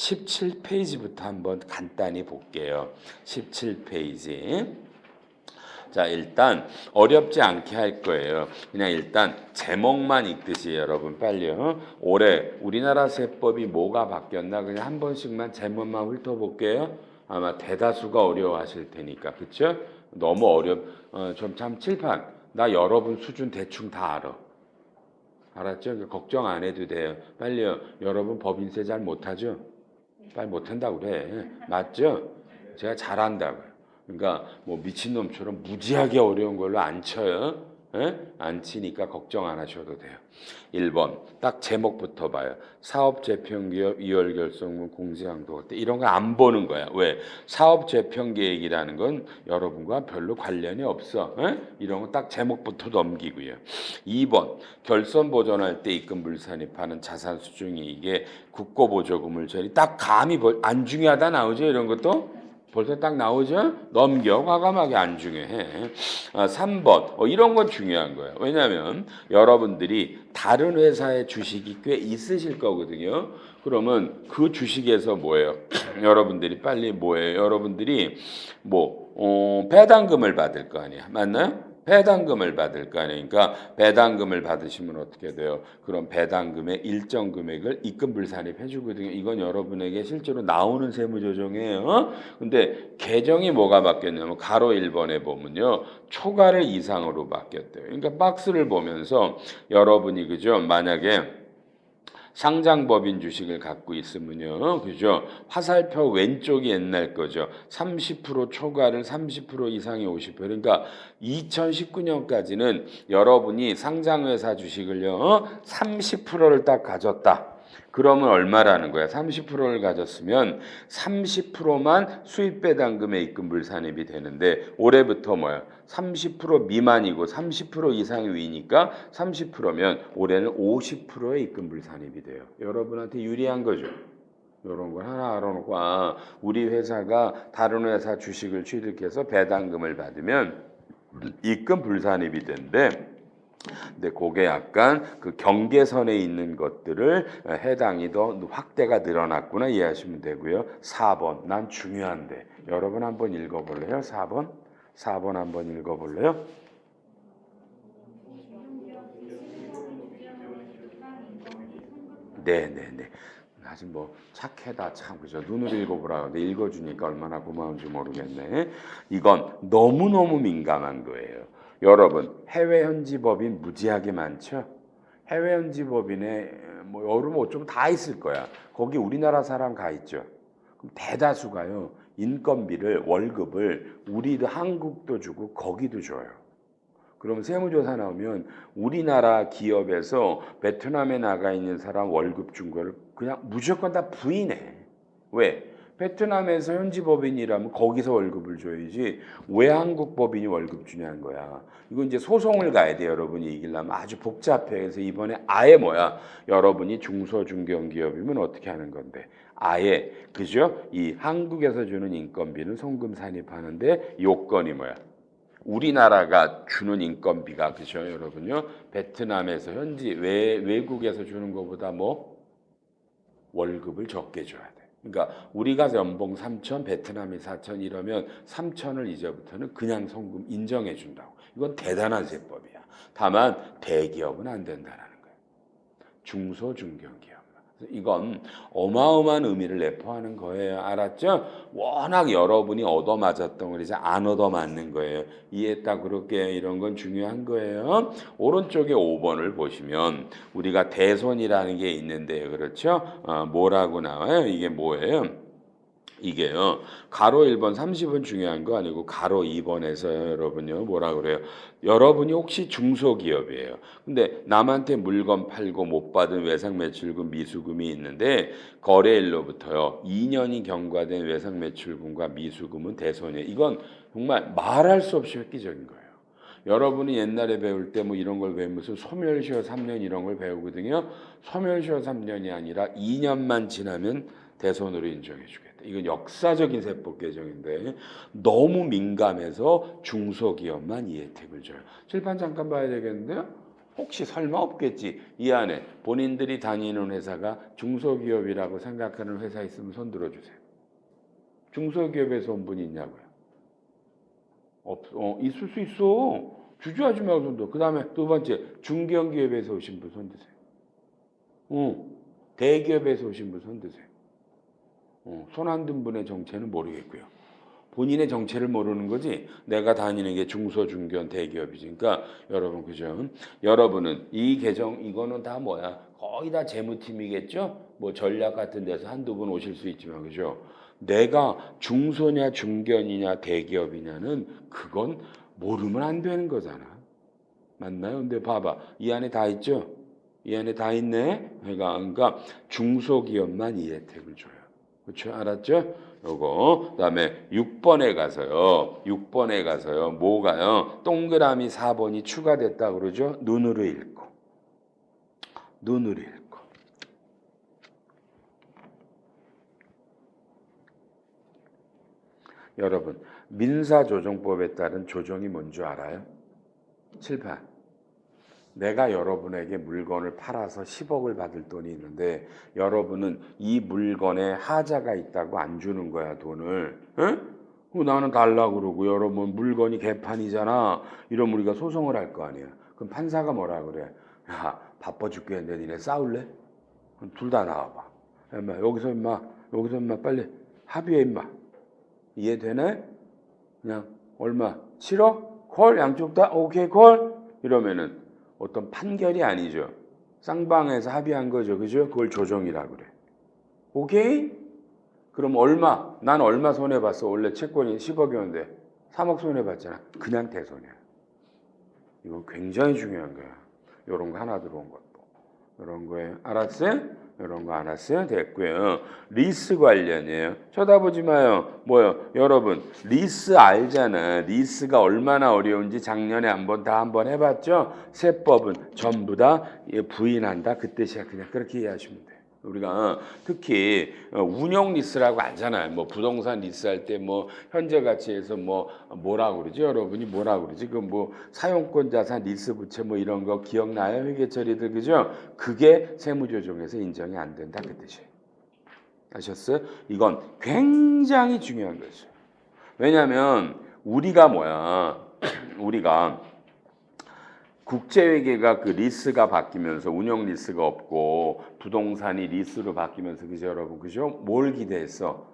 17페이지부터 한번 간단히 볼게요. 17페이지. 자, 일단 어렵지 않게 할 거예요. 그냥 일단 제목만 읽듯이 여러분 빨리요. 올해 우리나라 세법이 뭐가 바뀌었나 그냥 한 번씩만 제목만 훑어볼게요. 아마 대다수가 어려워하실 테니까. 그쵸? 너무 좀 참 칠판. 나 여러분 수준 대충 다 알아. 알았죠? 걱정 안 해도 돼요. 빨리요. 여러분 법인세 잘 못하죠? 빨리 못한다고 그래. 맞죠? 제가 잘한다고요. 그러니까 뭐 미친놈처럼 무지하게 어려운 걸로 안 쳐요. 에? 안 치니까 걱정 안 하셔도 돼요. 1번 딱 제목부터 봐요. 사업재편기업 2월 결성문 공시항도 때 이런 거 안 보는 거야. 왜? 사업재편계획이라는 건 여러분과 별로 관련이 없어. 에? 이런 거 딱 제목부터 넘기고요. 2번 결선 보전할 때 입금 불산입하는 자산 수중이 이게 국고보조금을 처리 딱 감이 안 중요하다 나오죠. 이런 것도 벌써 딱 나오죠? 넘겨. 과감하게 안 중요해. 3번. 이런 건 중요한 거예요. 왜냐하면 여러분들이 다른 회사의 주식이 꽤 있으실 거거든요. 그러면 그 주식에서 뭐예요? 여러분들이 빨리 뭐예요? 여러분들이 배당금을 받을 거 아니야. 맞나요? 배당금을 받을 거 아니니까 배당금을 받으시면 어떻게 돼요? 그럼 배당금의 일정 금액을 입금 불산입해 주거든요. 이건 여러분에게 실제로 나오는 세무조정이에요. 근데 계정이 뭐가 바뀌었냐면 가로 1번에 보면요. 초과를 이상으로 바뀌었대요. 그러니까 박스를 보면서 여러분이 그죠? 만약에 상장법인 주식을 갖고 있으면요. 그죠? 화살표 왼쪽이 옛날 거죠. 30% 초과를 30% 이상이 50%. 그러니까 2019년까지는 여러분이 상장회사 주식을요. 30%를 딱 가졌다. 그러면 얼마라는 거야? 30%를 가졌으면 30%만 수입 배당금에 입금 불산입이 되는데 올해부터 뭐야? 30% 미만이고 30% 이상이 위니까 30%면 올해는 50%의 입금 불산입이 돼요. 여러분한테 유리한 거죠. 이런 걸 하나 알아놓고 우리 회사가 다른 회사 주식을 취득해서 배당금을 받으면 입금 불산입이 된대. 근데 그게 약간 그 경계선에 있는 것들을 해당이 더 확대가 늘어났구나 이해하시면 되고요. 4번 난 중요한데 여러분 한번 읽어볼래요? 4번 한번 읽어볼래요? 네네네. 아직 착해다 참 그죠. 눈으로 읽어보라. 근데 읽어주니까 얼마나 고마운지 모르겠네. 이건 너무너무 민감한 거예요. 여러분 해외 현지 법인 무지하게 많죠. 해외 현지 법인에 여러분 어쩌면 다 있을 거야. 거기 우리나라 사람 가 있죠. 그럼 대다수가요. 인건비를 월급을 우리도 한국도 주고 거기도 줘요. 그러면 세무조사 나오면 우리나라 기업에서 베트남에 나가 있는 사람 월급 준 거를 그냥 무조건 다 부인해. 왜? 베트남에서 현지 법인이라면 거기서 월급을 줘야지 왜 한국 법인이 월급 주냐는 거야. 이거 이제 소송을 가야 돼 여러분이 이기려면 아주 복잡해. 그래서 이번에 아예 여러분이 중소중견기업이면 어떻게 하는 건데 아예 그죠? 이 한국에서 주는 인건비는 송금 산입하는데 요건이 우리나라가 주는 인건비가 그죠 여러분요 베트남에서 현지 외국에서 주는 것보다 월급을 적게 줘야 돼. 그러니까 우리가 연봉 3천 베트남이 4천 이러면 3천을 이제부터는 그냥 송금 인정해 준다고. 이건 대단한 세법이야. 다만 대기업은 안 된다라는 거예요. 중소중견기업. 이건 어마어마한 의미를 내포하는 거예요. 알았죠? 워낙 여러분이 얻어맞았던 걸 이제 안 얻어맞는 거예요. 이해했다 그렇게 이런 건 중요한 거예요. 오른쪽에 5번을 보시면 우리가 대손이라는 게 있는데요. 그렇죠? 뭐라고 나와요? 이게 뭐예요? 이게요. 가로 1번 30은 중요한 거 아니고 가로 2번에서요. 여러분요. 뭐라 그래요? 여러분이 혹시 중소기업이에요. 근데 남한테 물건 팔고 못 받은 외상매출금 미수금이 있는데 거래일로부터요. 2년이 경과된 외상매출금과 미수금은 대손이에요. 이건 정말 말할 수 없이 획기적인 거예요. 여러분이 옛날에 배울 때 이런 걸 배우면서 소멸시효 3년 이런 걸 배우거든요. 소멸시효 3년이 아니라 2년만 지나면 대손으로 인정해 주겠다. 이건 역사적인 세법 개정인데 너무 민감해서 중소기업만 이 혜택을 줘요. 칠판 잠깐 봐야 되겠는데요. 혹시 설마 없겠지. 이 안에 본인들이 다니는 회사가 중소기업이라고 생각하는 회사 있으면 손 들어주세요. 중소기업에서 온 분이 있냐고요? 있을 수 있어. 주저하지 말고 손 들어. 그 다음에 두 번째, 중견기업에서 오신 분 손 드세요. 대기업에서 오신 분 손 드세요. 손 안 든 분의 정체는 모르겠고요. 본인의 정체를 모르는 거지. 내가 다니는 게 중소, 중견, 대기업이지. 그러니까 여러분 그죠? 여러분은 이 계정 이거는 다 뭐야? 거의 다 재무팀이겠죠? 뭐 전략 같은 데서 한두 분 오실 수 있지만 그죠? 내가 중소냐 중견이냐 대기업이냐는 그건 모르면 안 되는 거잖아. 맞나요? 근데 봐봐. 이 안에 다 있죠? 이 안에 다 있네. 그러니까 중소기업만 이 혜택을 줘요. 그렇죠? 알았죠? 요거 그다음에 6번에 가서요. 뭐가요? 동그라미 4번이 추가됐다 그러죠? 눈으로 읽고. 여러분, 민사조정법에 따른 조정이 뭔지 알아요? 7, 8. 내가 여러분에게 물건을 팔아서 10억을 받을 돈이 있는데 여러분은 이 물건에 하자가 있다고 안 주는 거야, 돈을. 응? 나는 달라고 그러고 여러분 물건이 개판이잖아. 이러면 우리가 소송을 할 거 아니야. 그럼 판사가 뭐라 그래? 야, 바빠 죽겠는데 니네 싸울래? 그럼 둘 다 나와봐. 여기서 임마 빨리 합의해 임마. 이해되네? 그냥 얼마? 7억? 콜? 양쪽 다? 오케이 콜? 이러면은 어떤 판결이 아니죠. 쌍방에서 합의한 거죠. 그죠? 그걸 조정이라고 그래. 오케이? 그럼 얼마? 난 얼마 손해봤어? 원래 채권이 10억이었는데 3억 손해봤잖아. 그냥 대손해야. 이건 굉장히 중요한 거야. 이런 거 하나 들어온 것도. 이런 거예요. 알았어요? 이런 거 알았어요? 됐고요. 리스 관련이에요. 쳐다보지 마요. 뭐요? 여러분 리스 알잖아. 리스가 얼마나 어려운지 작년에 한번 해봤죠? 세법은 전부 다 부인한다. 그 뜻이야. 그냥 그렇게 이해하시면 돼요. 우리가 특히 운용 리스라고 알잖아요. 뭐 부동산 리스할 때 뭐 현재 가치에서 뭐라 그러지? 여러분이 뭐라 그러지? 그 뭐 사용권 자산 리스 부채 뭐 이런 거 기억나요? 회계 처리들 그죠? 그게 세무조정에서 인정이 안 된다 그 뜻이에요. 아셨어요? 이건 굉장히 중요한 거죠. 왜냐하면 우리가 우리가 국제회계가 그 리스가 바뀌면서 운영 리스가 없고 부동산이 리스로 바뀌면서 그죠 여러분 그죠? 뭘 기대했어?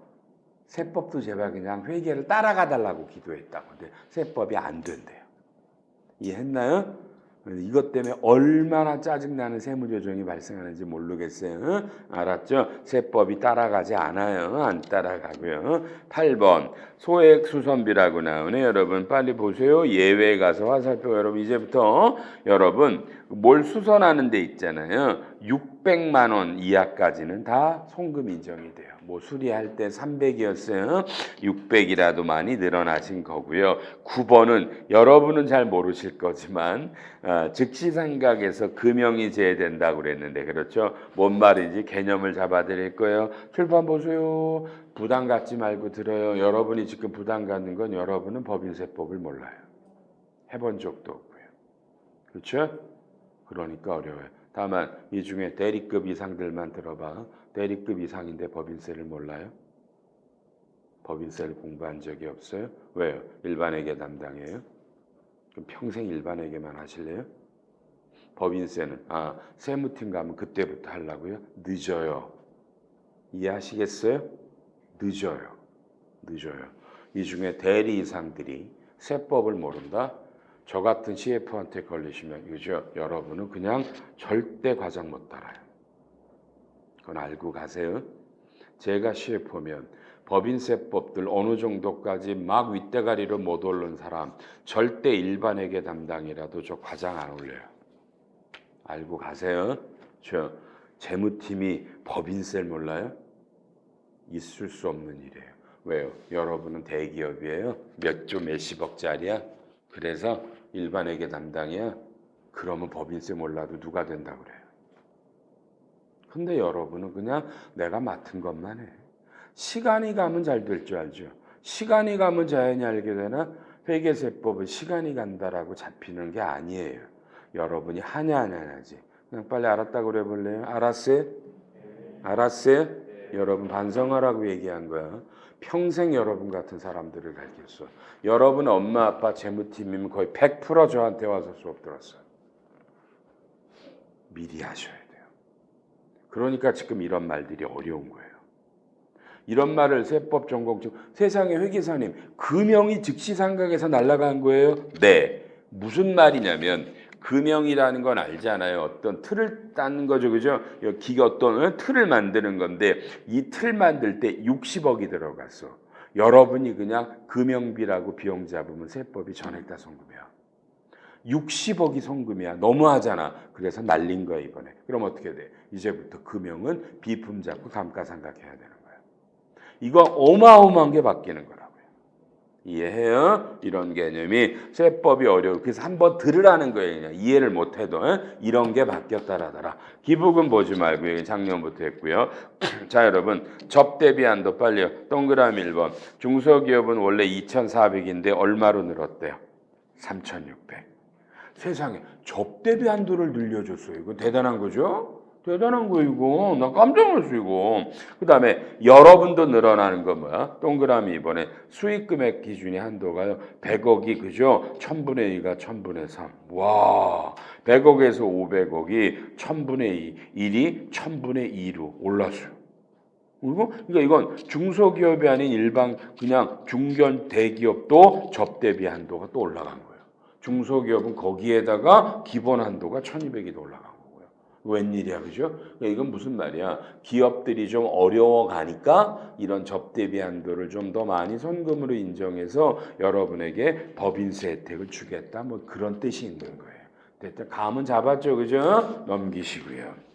세법도 제발 그냥 회계를 따라가 달라고 기도했다고. 근데 세법이 안 된대요. 이해했나요? 이것 때문에 얼마나 짜증나는 세무조정이 발생하는지 모르겠어요. 알았죠? 세법이 따라가지 않아요. 안 따라가고요. 8번 소액수선비라고 나오네. 여러분 빨리 보세요. 예외 가서 화살표 여러분 이제부터 여러분 뭘 수선하는 데 있잖아요. 600만 원 이하까지는 다 송금 인정이 돼요. 뭐 수리할 때 300이었어요. 600이라도 많이 늘어나신 거고요. 9번은 여러분은 잘 모르실 거지만 즉시생각에서 금형이 제외된다고 그랬는데 그렇죠? 뭔 말인지 개념을 잡아드릴 거예요. 출판 보세요. 부담 갖지 말고 들어요. 여러분이 지금 부담 갖는 건 여러분은 법인세법을 몰라요. 해본 적도 없고요. 그렇죠? 그러니까 어려워요. 다만 이 중에 대리급 이상들만 들어봐. 대리급 이상인데 법인세를 몰라요? 법인세를 공부한 적이 없어요? 왜요? 일반회계 담당이에요? 그럼 평생 일반회계만 하실래요? 법인세는 세무팀 가면 그때부터 하려고요? 늦어요. 이해하시겠어요? 늦어요. 이 중에 대리 이상들이 세법을 모른다? 저 같은 CF한테 걸리시면 그죠? 여러분은 그냥 절대 과장 못 따라요. 그건 알고 가세요. 제가 CF면 법인세법들 어느 정도까지 막 윗대가리로 못 오른 사람 절대 일반회계 담당이라도 저 과장 안 올려요. 알고 가세요. 저 재무팀이 법인세를 몰라요? 있을 수 없는 일이에요. 왜요? 여러분은 대기업이에요. 몇 조 몇십억짜리야. 그래서 일반회계 담당이야. 그러면 법인세 몰라도 누가 된다 그래요. 근데 여러분은 그냥 내가 맡은 것만 해. 시간이 가면 잘 될 줄 알죠. 시간이 가면 자연히 알게 되나? 회계세법은 시간이 간다라고 잡히는 게 아니에요. 여러분이 하냐 안 하냐지. 그냥 빨리 알았다고 그래 볼래요? 알았어요? 알았어요? 여러분 반성하라고 얘기한 거야. 평생 여러분 같은 사람들을 가르쳤어. 여러분 엄마 아빠 재무팀이면 거의 100% 저한테 와서 수업 들었어요. 미리 하셔야 돼요. 그러니까 지금 이런 말들이 어려운 거예요. 이런 말을 세법 전공증 세상에 회계사님 금형이 즉시상각에서 날아간 거예요? 네. 무슨 말이냐면 금형이라는 건 알잖아요. 어떤 틀을 따는 거죠. 그죠? 기가 어떤 틀을 만드는 건데 이 틀 만들 때 60억이 들어갔어. 여러분이 그냥 금형비라고 비용 잡으면 세법이 전액 다 송금이야. 60억이 송금이야. 너무하잖아. 그래서 날린 거야 이번에. 그럼 어떻게 돼? 이제부터 금형은 비품 잡고 감가상각해야 되는 거야. 이거 어마어마한 게 바뀌는 거라고요. 이해해요? 이런 개념이 세법이 어려워. 그래서 한번 들으라는 거예요. 그냥 이해를 못해도 이런 게 바뀌었다라더라. 기부금 보지 말고 여기 작년부터 했고요. 자 여러분 접대비 한도 빨리요. 동그라미 1번. 중소기업은 원래 2,400인데 얼마로 늘었대요? 3,600. 세상에 접대비 한도를 늘려줬어요. 이거 대단한 거죠? 대단한 거 이거. 나 깜짝 놀랐어 이거. 그 다음에 여러분도 늘어나는 거 뭐야? 동그라미 이번에 수익금액 기준이 한도가요. 100억이 그죠? 1000분의 2가 1000분의 3. 와 100억에서 500억이 1000분의 2. 1이 1000분의 2로 올랐어요. 그러니까 이건 중소기업이 아닌 일반 그냥 중견 대기업도 접대비 한도가 또 올라간 거예요. 중소기업은 거기에다가 기본 한도가 1200이 더 올라간 거고요. 웬일이야, 그죠? 그러니까 이건 무슨 말이야? 기업들이 좀 어려워가니까 이런 접대비 한도를 좀 더 많이 선금으로 인정해서 여러분에게 법인세 혜택을 주겠다. 뭐 그런 뜻이 있는 거예요. 됐다. 감은 잡았죠, 그죠? 넘기시고요.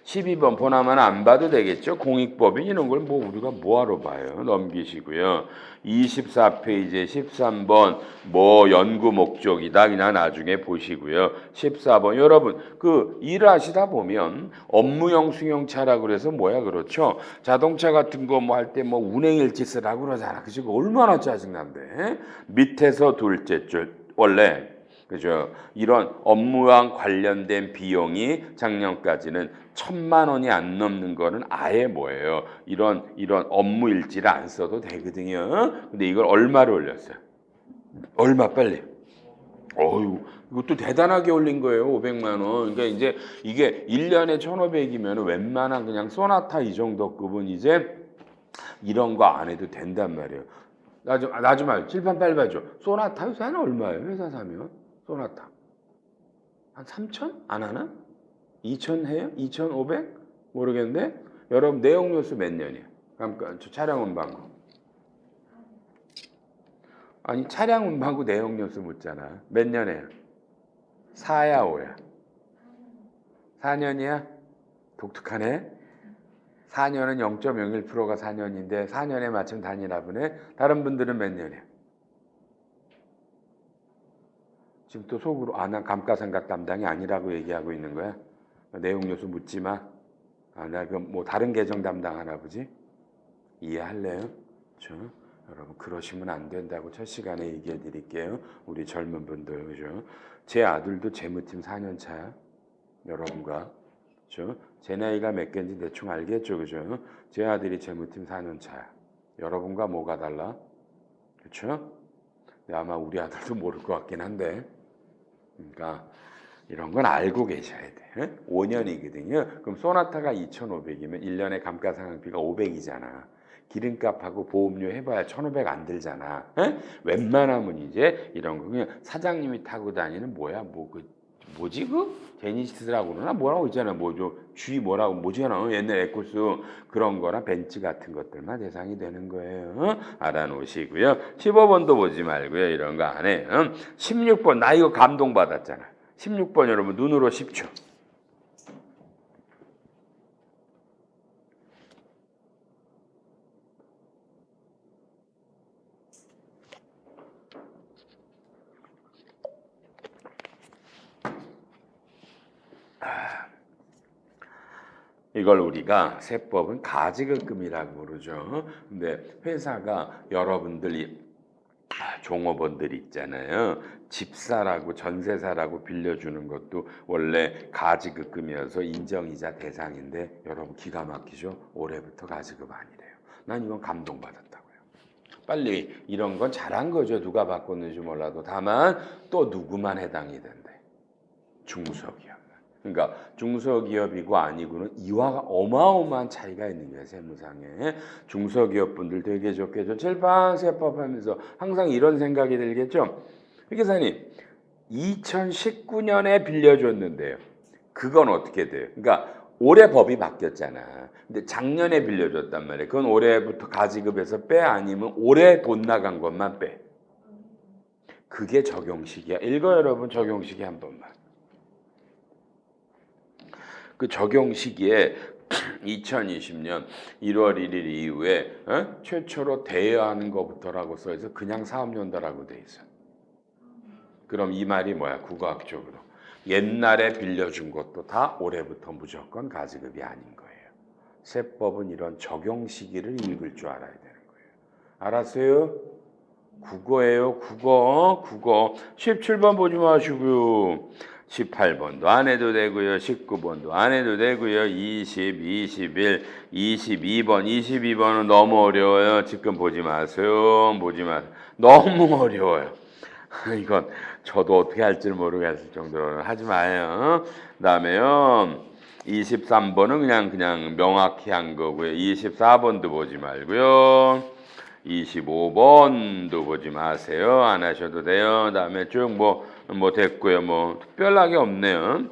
12번 보나마나 안 봐도 되겠죠. 공익법인 이런 걸 뭐 우리가 뭐하러 봐요. 넘기시고요. 24페이지에 13번 뭐 연구 목적이다. 그냥 나중에 보시고요. 14번 여러분 그 일하시다 보면 업무용 승용차라고 그래서 뭐야 그렇죠. 자동차 같은 거 뭐 할 때 뭐 운행일지 쓰라고 그러잖아. 그치? 얼마나 짜증난데. 밑에서 둘째 줄 원래 그죠? 이런 업무랑 관련된 비용이 작년까지는 1,000만 원이 안 넘는 거는 아예 뭐예요? 이런 업무 일지를 안 써도 되거든요. 근데 이걸 얼마로 올렸어요? 얼마 빨리? 어유 이것도 대단하게 올린 거예요. 500만 원. 그러니까 이제 이게 1년에 1,500이면 웬만한 그냥 소나타 이 정도 급은 이제 이런 거 안 해도 된단 말이에요. 나 좀 알. 칠판 빨리 봐줘. 소나타 회사는 얼마예요? 회사 사면 소나타 한 3,000? 안 하나? 2,000 해요? 2,500? 모르겠는데 여러분 내용요수 몇 년이에요? 잠깐 저 차량 운반구 아니 차량 운반구 내용요수 묻잖아. 몇 년이에요? 4야 5야? 4년이야? 독특하네. 4년은 0.01%가 4년인데 4년에 맞춘 단위나 보네. 다른 분들은 몇 년이에요? 지금 또 속으로 난 감가상각 담당이 아니라고 얘기하고 있는 거야? 내용 요수 묻지 마. 나 그럼 뭐 다른 계정 담당하나 보지? 이해할래요? 여러분 그러시면 안 된다고 첫 시간에 얘기해 드릴게요. 우리 젊은 분들 그죠? 제 아들도 재무팀 4년 차야. 여러분과 그죠? 제 나이가 몇 개인지 대충 알겠죠, 그죠? 제 아들이 재무팀 4년 차야. 여러분과 뭐가 달라? 그렇죠? 아마 우리 아들도 모를 것 같긴 한데. 그러니까 이런 건 알고 계셔야 돼. 5년이거든요. 그럼 소나타가 2,500이면 1년에 감가상각비가 500이잖아. 기름값하고 보험료 해봐야 1,500 안 들잖아. 웬만하면 이제 이런 거 그냥 사장님이 타고 다니는 뭐야 뭐지 제니시스라고 그러나 뭐라고 있잖아. G 뭐라고 뭐지나 옛날 에코스 그런 거나 벤츠 같은 것들만 대상이 되는 거예요. 알아놓으시고요. 15번도 보지 말고요. 이런 거 안 해. 16번 나 이거 감동받았잖아. 16번 여러분 눈으로 10초. 이걸 우리가 세법은 가지급금이라고 부르죠. 근데 회사가 여러분들이 종업원들 있잖아요. 집사라고 전세사라고 빌려주는 것도 원래 가지급금이어서 인정이자 대상인데 여러분 기가 막히죠? 올해부터 가지급 아니래요. 난 이건 감동받았다고요. 빨리 이런 건 잘한 거죠. 누가 바꿨는지 몰라도. 다만 또 누구만 해당이 된대. 중소기업. 그러니까 중소기업이고 아니고는 이와 어마어마한 차이가 있는 거예요. 세무상에. 중소기업 분들 되게 좋겠죠. 칠판세법 하면서 항상 이런 생각이 들겠죠. 회계사님 2019년에 빌려줬는데요. 그건 어떻게 돼요? 그러니까 올해 법이 바뀌었잖아. 근데 작년에 빌려줬단 말이에요. 그건 올해부터 가지급에서 빼 아니면 올해 돈 나간 것만 빼. 그게 적용식이야. 읽어 여러분 적용식이 한 번만. 그 적용 시기에 2020년 1월 1일 이후에 최초로 대여하는 것부터라고 써있어. 그냥 사업연도라고 돼 있어. 그럼 이 말이 뭐야? 국어학적으로. 옛날에 빌려준 것도 다 올해부터 무조건 가지급이 아닌 거예요. 세법은 이런 적용 시기를 읽을 줄 알아야 되는 거예요. 알았어요? 국어예요. 국어. 17번 보지 마시고요. 18번도 안 해도 되고요. 19번도 안 해도 되고요. 20, 21, 22번. 22번은 너무 어려워요. 지금 보지 마세요. 너무 어려워요. 이건 저도 어떻게 할지 모르겠을 정도로 하지 마요. 그다음에요. 23번은 그냥 명확히 한 거고요. 24번도 보지 말고요. 25번도 보지 마세요. 안 하셔도 돼요. 그다음에 쭉 뭐 됐고요. 뭐 특별하게 없네요.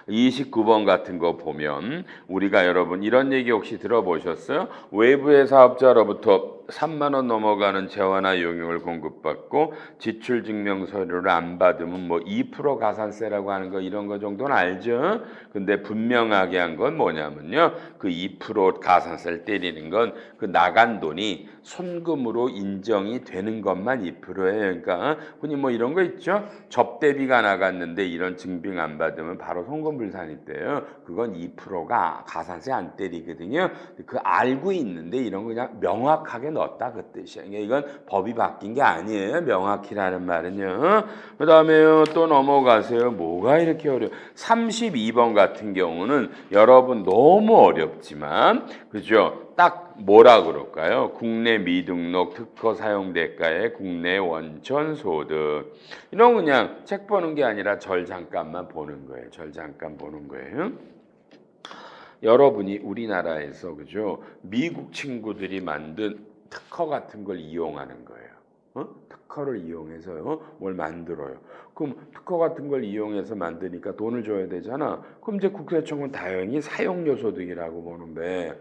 29번 같은 거 보면 우리가 여러분 이런 얘기 혹시 들어보셨어요? 외부의 사업자로부터 3만 원 넘어가는 재화나 용역을 공급받고 지출 증명 서류를 안 받으면 뭐 2% 가산세라고 하는 거 이런 거 정도는 알죠? 근데 분명하게 한 건 뭐냐면요. 그 2% 가산세를 때리는 건 그 나간 돈이 손금으로 인정이 되는 것만 2%예요. 그러니까 흔히 뭐 이런 거 있죠? 접대비가 나갔는데 이런 증빙 안 받으면 바로 송금불산이 돼요. 그건 2%가 가산세 안 때리거든요. 그 알고 있는데 이런 거 그냥 명확하게 넣었다 그 뜻이에요. 이건 법이 바뀐 게 아니에요. 명확히라는 말은요. 그 다음에 또 넘어가세요. 뭐가 이렇게 어려워? 32번 같은 경우는 여러분 너무 어렵지만 그죠? 딱 뭐라 그럴까요? 국내 미등록 특허 사용 대가의 국내 원천 소득. 이런 거 그냥 책 보는 게 아니라 절 잠깐만 보는 거예요. 절 잠깐 보는 거예요. 여러분이 우리나라에서 그죠? 미국 친구들이 만든 특허 같은 걸 이용하는 거예요. 특허를 이용해서요. 뭘 만들어요. 그럼 특허 같은 걸 이용해서 만드니까 돈을 줘야 되잖아. 그럼 이제 국세청은 당연히 사용료 소득이라고 보는데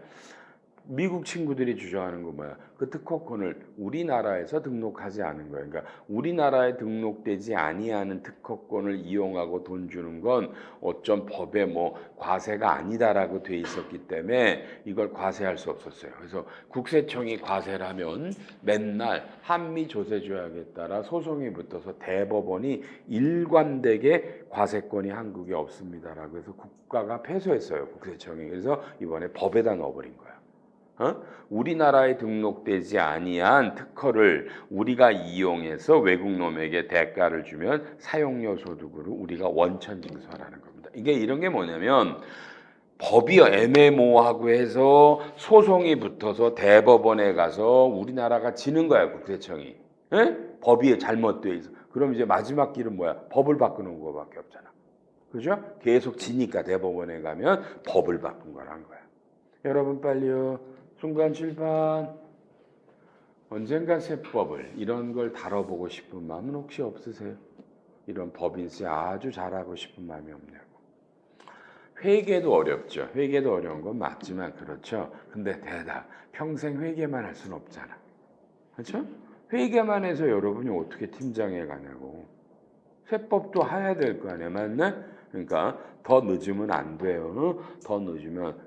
미국 친구들이 주장하는 거 뭐야? 그 특허권을 우리나라에서 등록하지 않은 거예요. 그러니까 우리나라에 등록되지 아니하는 특허권을 이용하고 돈 주는 건 어쩜 법에 뭐 과세가 아니다라고 돼 있었기 때문에 이걸 과세할 수 없었어요. 그래서 국세청이 과세를 하면 맨날 한미 조세조약에 따라 소송이 붙어서 대법원이 일관되게 과세권이 한국에 없습니다라고 해서 국가가 패소했어요. 국세청이. 그래서 이번에 법에다 넣어버린 거야. 우리나라에 등록되지 아니한 특허를 우리가 이용해서 외국 놈에게 대가를 주면 사용료 소득으로 우리가 원천 징수하라는 겁니다. 이게 이런 게 뭐냐면 법이 애매모호하고 해서 소송이 붙어서 대법원에 가서 우리나라가 지는 거야 국세청이. 법이 잘못돼 있어. 그럼 이제 마지막 길은 뭐야? 법을 바꾸는 거밖에 없잖아. 그죠? 계속 지니까 대법원에 가면 법을 바꾼 거란 거야. 여러분 빨리요. 중간 칠판 언젠가 세법을 이런 걸 다뤄보고 싶은 마음은 혹시 없으세요? 이런 법인세 아주 잘하고 싶은 마음이 없냐고. 회계도 어렵죠. 회계도 어려운 건 맞지만 그렇죠. 근데 평생 회계만 할 수는 없잖아. 그렇죠? 회계만 해서 여러분이 어떻게 팀장에 가냐고. 세법도 해야 될 거 아니야. 맞나? 그러니까 더 늦으면 안 돼요. 더 늦으면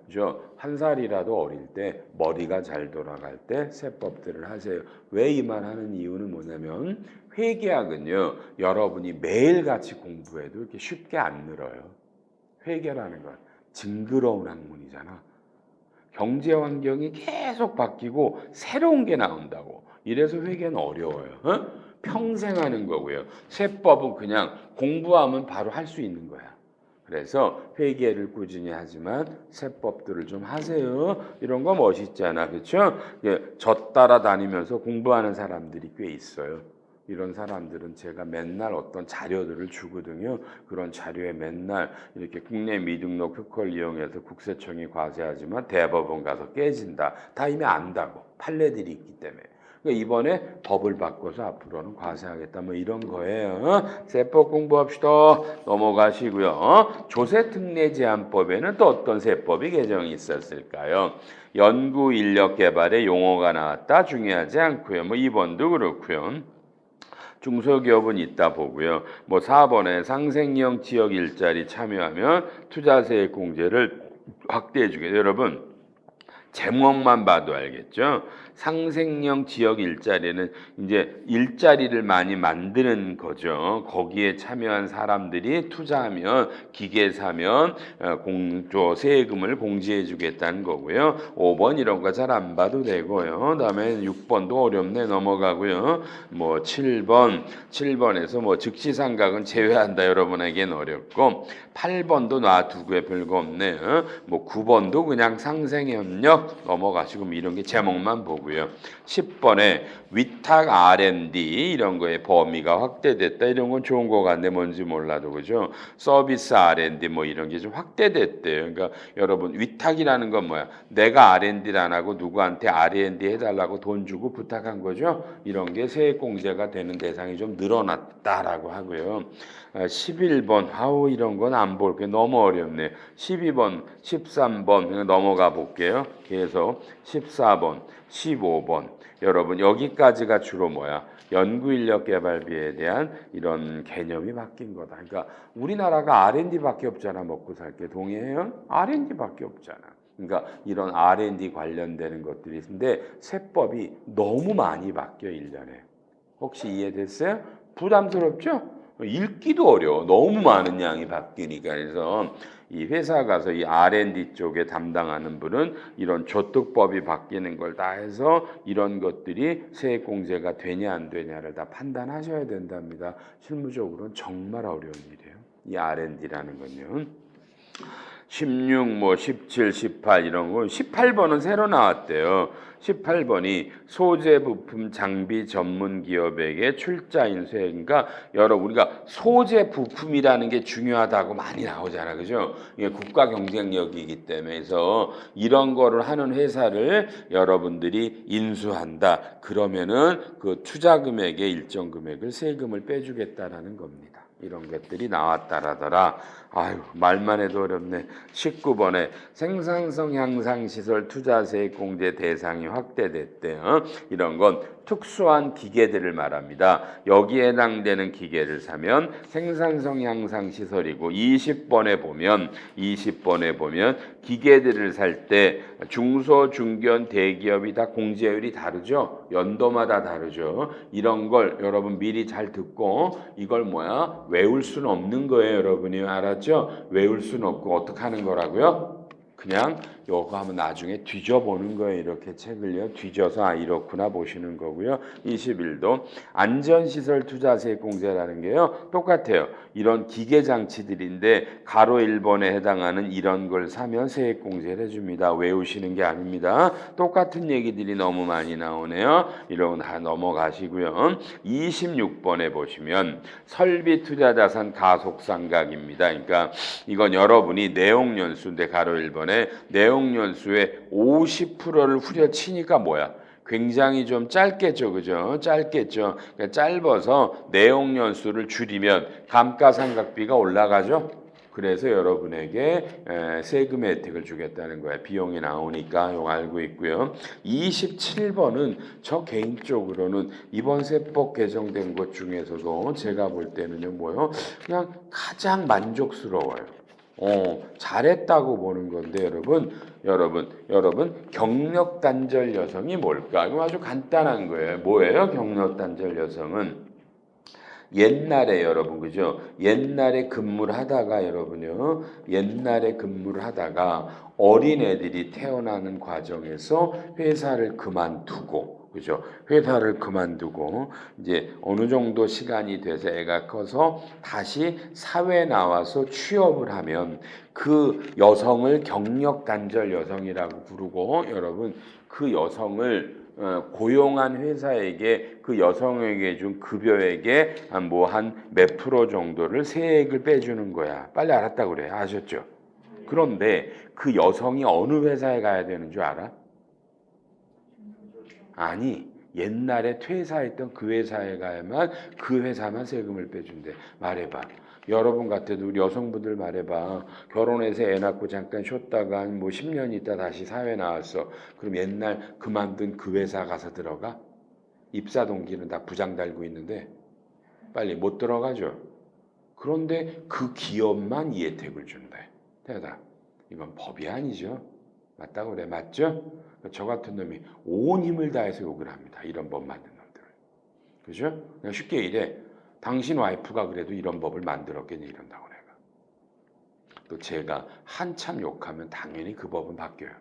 한 살이라도 어릴 때 머리가 잘 돌아갈 때 세법들을 하세요. 왜 이 말 하는 이유는 뭐냐면 회계학은요. 여러분이 매일같이 공부해도 이렇게 쉽게 안 늘어요. 회계라는 건 징그러운 학문이잖아. 경제 환경이 계속 바뀌고 새로운 게 나온다고. 이래서 회계는 어려워요. 어? 평생 하는 거고요. 세법은 그냥 공부하면 바로 할 수 있는 거야. 그래서 회계를 꾸준히 하지만 세법들을 좀 하세요. 이런 거 멋있잖아. 그렇죠? 예, 저 따라다니면서 공부하는 사람들이 꽤 있어요. 이런 사람들은 제가 맨날 어떤 자료들을 주거든요. 그런 자료에 맨날 이렇게 국내 미등록 특허를 이용해서 국세청이 과세하지만 대법원 가서 깨진다. 다 이미 안다고. 판례들이 있기 때문에. 그러니까 이번에 법을 바꿔서 앞으로는 과세하겠다. 뭐 이런 거예요. 세법 공부합시다. 넘어가시고요. 조세특례제한법에는 또 어떤 세법이 개정이 있었을까요? 연구 인력 개발에 용어가 나왔다. 중요하지 않고요. 뭐 2번도 그렇고요. 중소기업은 있다 보고요. 뭐 4번에 상생형 지역 일자리 참여하면 투자세액 공제를 확대해 주게. 여러분 제목만 봐도 알겠죠? 상생형 지역 일자리는 이제 일자리를 많이 만드는 거죠. 거기에 참여한 사람들이 투자하면 기계 사면 공조 세금을 공제해 주겠다는 거고요. 5번 이런 거 잘 안 봐도 되고요. 그다음에 6번도 어렵네 넘어가고요. 뭐 7번에서 뭐 즉시상각은 제외한다. 여러분에겐 어렵고 8번도 놔두고요. 별거 없네. 뭐 9번도 그냥 상생협력 넘어가시고 이런 게 제목만 보고요. 10번에 위탁 R&D 이런 거의 범위가 확대됐다. 이런 건 좋은 거 같네. 뭔지 몰라도 그죠? 서비스 R&D 뭐 이런 게 좀 확대됐대요. 그러니까 여러분 위탁이라는 건 뭐야? 내가 R&D를 안 하고 누구한테 R&D 해달라고 돈 주고 부탁한 거죠. 이런 게 세액공제가 되는 대상이 좀 늘어났다라고 하고요. 11번 아우 이런 건 안 볼게요. 너무 어렵네. 12번, 13번 넘어가 볼게요. 계속 14번, 15번 여러분 여기까지가 주로 뭐야? 연구인력개발비에 대한 이런 개념이 바뀐 거다. 그러니까 우리나라가 R&D밖에 없잖아. 먹고 살게 동의해요? R&D밖에 없잖아. 그러니까 이런 R&D 관련되는 것들이 있는데 세법이 너무 많이 바뀌어 1년에. 혹시 이해됐어요? 부담스럽죠? 읽기도 어려워. 너무 많은 양이 바뀌니까. 그래서 이 회사 가서 이 R&D 쪽에 담당하는 분은 이런 조특법이 바뀌는 걸 다 해서 이런 것들이 세액공제가 되냐 안 되냐를 다 판단하셔야 된답니다. 실무적으로는 정말 어려운 일이에요. 이 R&D라는 건요. 16, 뭐 17, 18 이런 거 18번은 새로 나왔대요. 18번이 소재 부품 장비 전문 기업에게 출자인 수혜. 그러니까 우리가 소재 부품이라는 게 중요하다고 많이 나오잖아. 그죠? 이게 국가 경쟁력이기 때문에 그래서 이런 거를 하는 회사를 여러분들이 인수한다. 그러면은 그 투자 금액의 일정 금액을 세금을 빼주겠다라는 겁니다. 이런 것들이 나왔다라더라. 아유 말만 해도 어렵네. 19번에 생산성 향상 시설 투자세액 공제 대상이 확대됐대요. 이런 건 특수한 기계들을 말합니다. 여기에 해당되는 기계를 사면 생산성 향상 시설이고 20번에 보면 기계들을 살 때 중소 중견 대기업이 다 공제율이 다르죠. 연도마다 다르죠. 이런 걸 여러분 미리 잘 듣고 이걸 뭐야? 외울 수는 없는 거예요. 여러분이 알았죠? 외울 수는 없고 어떻게 하는 거라고요? 그냥 요거 하면 나중에 뒤져보는 거예요. 이렇게 책을요. 뒤져서 이렇구나 보시는 거고요. 21도 안전시설 투자세액 공제라는 게요. 똑같아요. 이런 기계장치들인데 가로 1번에 해당하는 이런 걸 사면 세액 공제를 해줍니다. 외우시는 게 아닙니다. 똑같은 얘기들이 너무 많이 나오네요. 이런 거 다 넘어가시고요. 26번에 보시면 설비투자자산 가속상각입니다. 그러니까 이건 여러분이 내용연수인데 가로 1번에 내용연수의 50%를 후려치니까 뭐야? 굉장히 좀 짧겠죠, 그죠? 짧겠죠. 그러니까 짧아서 내용연수를 줄이면 감가상각비가 올라가죠. 그래서 여러분에게 세금의 혜택을 주겠다는 거예요. 비용이 나오니까 이거 알고 있고요. 27번은 저 개인적으로는 이번 세법 개정된 것 중에서도 제가 볼 때는요, 뭐요? 그냥 가장 만족스러워요. 잘했다고 보는 건데 여러분 경력 단절 여성이 뭘까? 이거 아주 간단한 거예요. 뭐예요? 경력 단절 여성은 옛날에 여러분 그죠? 옛날에 근무를 하다가 여러분요. 옛날에 근무를 하다가 어린애들이 태어나는 과정에서 회사를 그만두고 그죠? 회사를 그만두고 이제 어느 정도 시간이 돼서 애가 커서 다시 사회에 나와서 취업을 하면 그 여성을 경력 단절 여성이라고 부르고 여러분 그 여성을 고용한 회사에게 그 여성에게 준 급여액의 한 몇 프로 정도를 세액을 빼주는 거야. 빨리 알았다고 그래. 아셨죠? 그런데 그 여성이 어느 회사에 가야 되는 줄 알아? 아니, 옛날에 퇴사했던 그 회사에 가야만 그 회사만 세금을 빼준대. 말해봐. 여러분 같아도 우리 여성분들 말해봐. 결혼해서 애 낳고 잠깐 쉬었다가 뭐 10년 있다 다시 사회 나왔어. 그럼 옛날 그만둔 그 회사 가서 들어가? 입사 동기는 다 부장 달고 있는데 빨리 못 들어가죠. 그런데 그 기업만 이 혜택을 준대. 대답. 이건 법이 아니죠. 맞다고 그래. 맞죠? 저 같은 놈이 온 힘을 다해서 욕을 합니다. 이런 법 만든 놈들을. 그죠? 그냥 쉽게 이래. 당신 와이프가 그래도 이런 법을 만들었겠니? 이런다고 내가. 또 제가 한참 욕하면 당연히 그 법은 바뀌어요.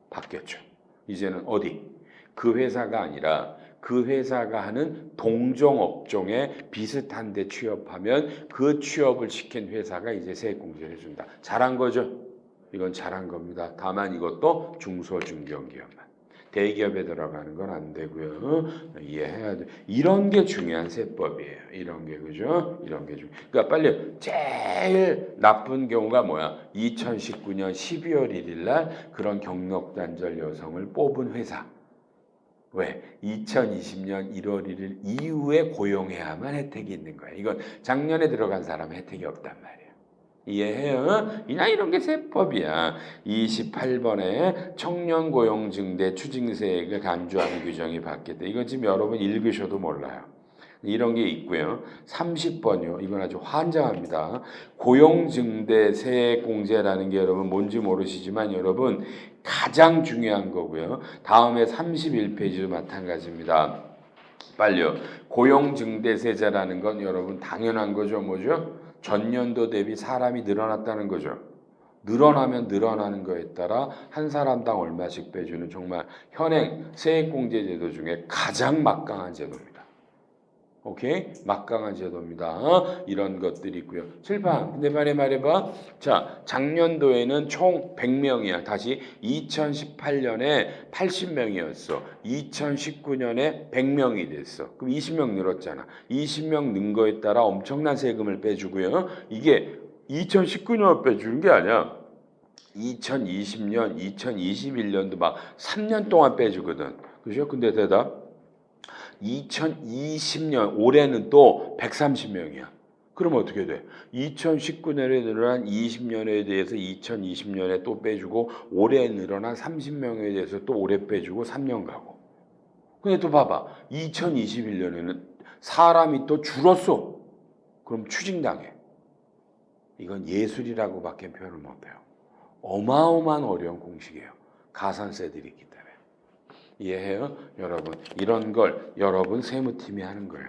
바뀌었죠. 이제는 어디? 그 회사가 아니라 그 회사가 하는 동종 업종에 비슷한 데 취업하면 그 취업을 시킨 회사가 이제 세액공제를 해준다. 잘한 거죠? 이건 잘한 겁니다. 다만 이것도 중소중견기업만. 대기업에 들어가는 건 안 되고요. 이해해야 돼. 이런 게 중요한 세법이에요. 이런 게 그죠? 이런 게 그러니까 빨리 제일 나쁜 경우가 뭐야? 2019년 12월 1일 날 그런 경력 단절 여성을 뽑은 회사. 왜? 2020년 1월 1일 이후에 고용해야만 혜택이 있는 거야. 이건 작년에 들어간 사람은 혜택이 없단 말이야. 이해해요? 그냥 이런 게 세법이야. 28번에 청년 고용 증대 추징세액을 간주하는 규정이 바뀌었다. 이건 지금 여러분 읽으셔도 몰라요. 이런 게 있고요. 30번이요. 이건 아주 환장합니다. 고용 증대 세액 공제라는 게 여러분 뭔지 모르시지만 여러분 가장 중요한 거고요. 다음에 31페이지도 마찬가지입니다. 빨리요. 고용 증대세자라는 건 여러분 당연한 거죠. 뭐죠? 전년도 대비 사람이 늘어났다는 거죠. 늘어나면 늘어나는 거에 따라 한 사람당 얼마씩 빼주는 정말 현행 세액공제제도 중에 가장 막강한 제도입니다. 오케이? 막강한 제도입니다. 이런 것들이 있고요. 칠판. 근데 말해봐. 자, 작년도에는 총 100명이야. 다시 2018년에 80명이었어. 2019년에 100명이 됐어. 그럼 20명 늘었잖아. 20명 는 거에 따라 엄청난 세금을 빼주고요. 이게 2019년 빼주는 게 아니야. 2020년, 2021년도 막 3년 동안 빼주거든. 그죠? 근데 대답. 2020년 올해는 또 130명이야. 그럼 어떻게 돼? 2019년에 늘어난 20년에 대해서 2020년에 또 빼주고 올해 늘어난 30명에 대해서 또 올해 빼주고 3년 가고. 근데 또 봐봐. 2021년에는 사람이 또 줄었어. 그럼 추징당해. 이건 예술이라고밖에 표현을 못해요. 어마어마한 어려운 공식이에요. 가산세들이 있기 때문에. 이해해요? 여러분 이런 걸 여러분 세무팀이 하는 거예요.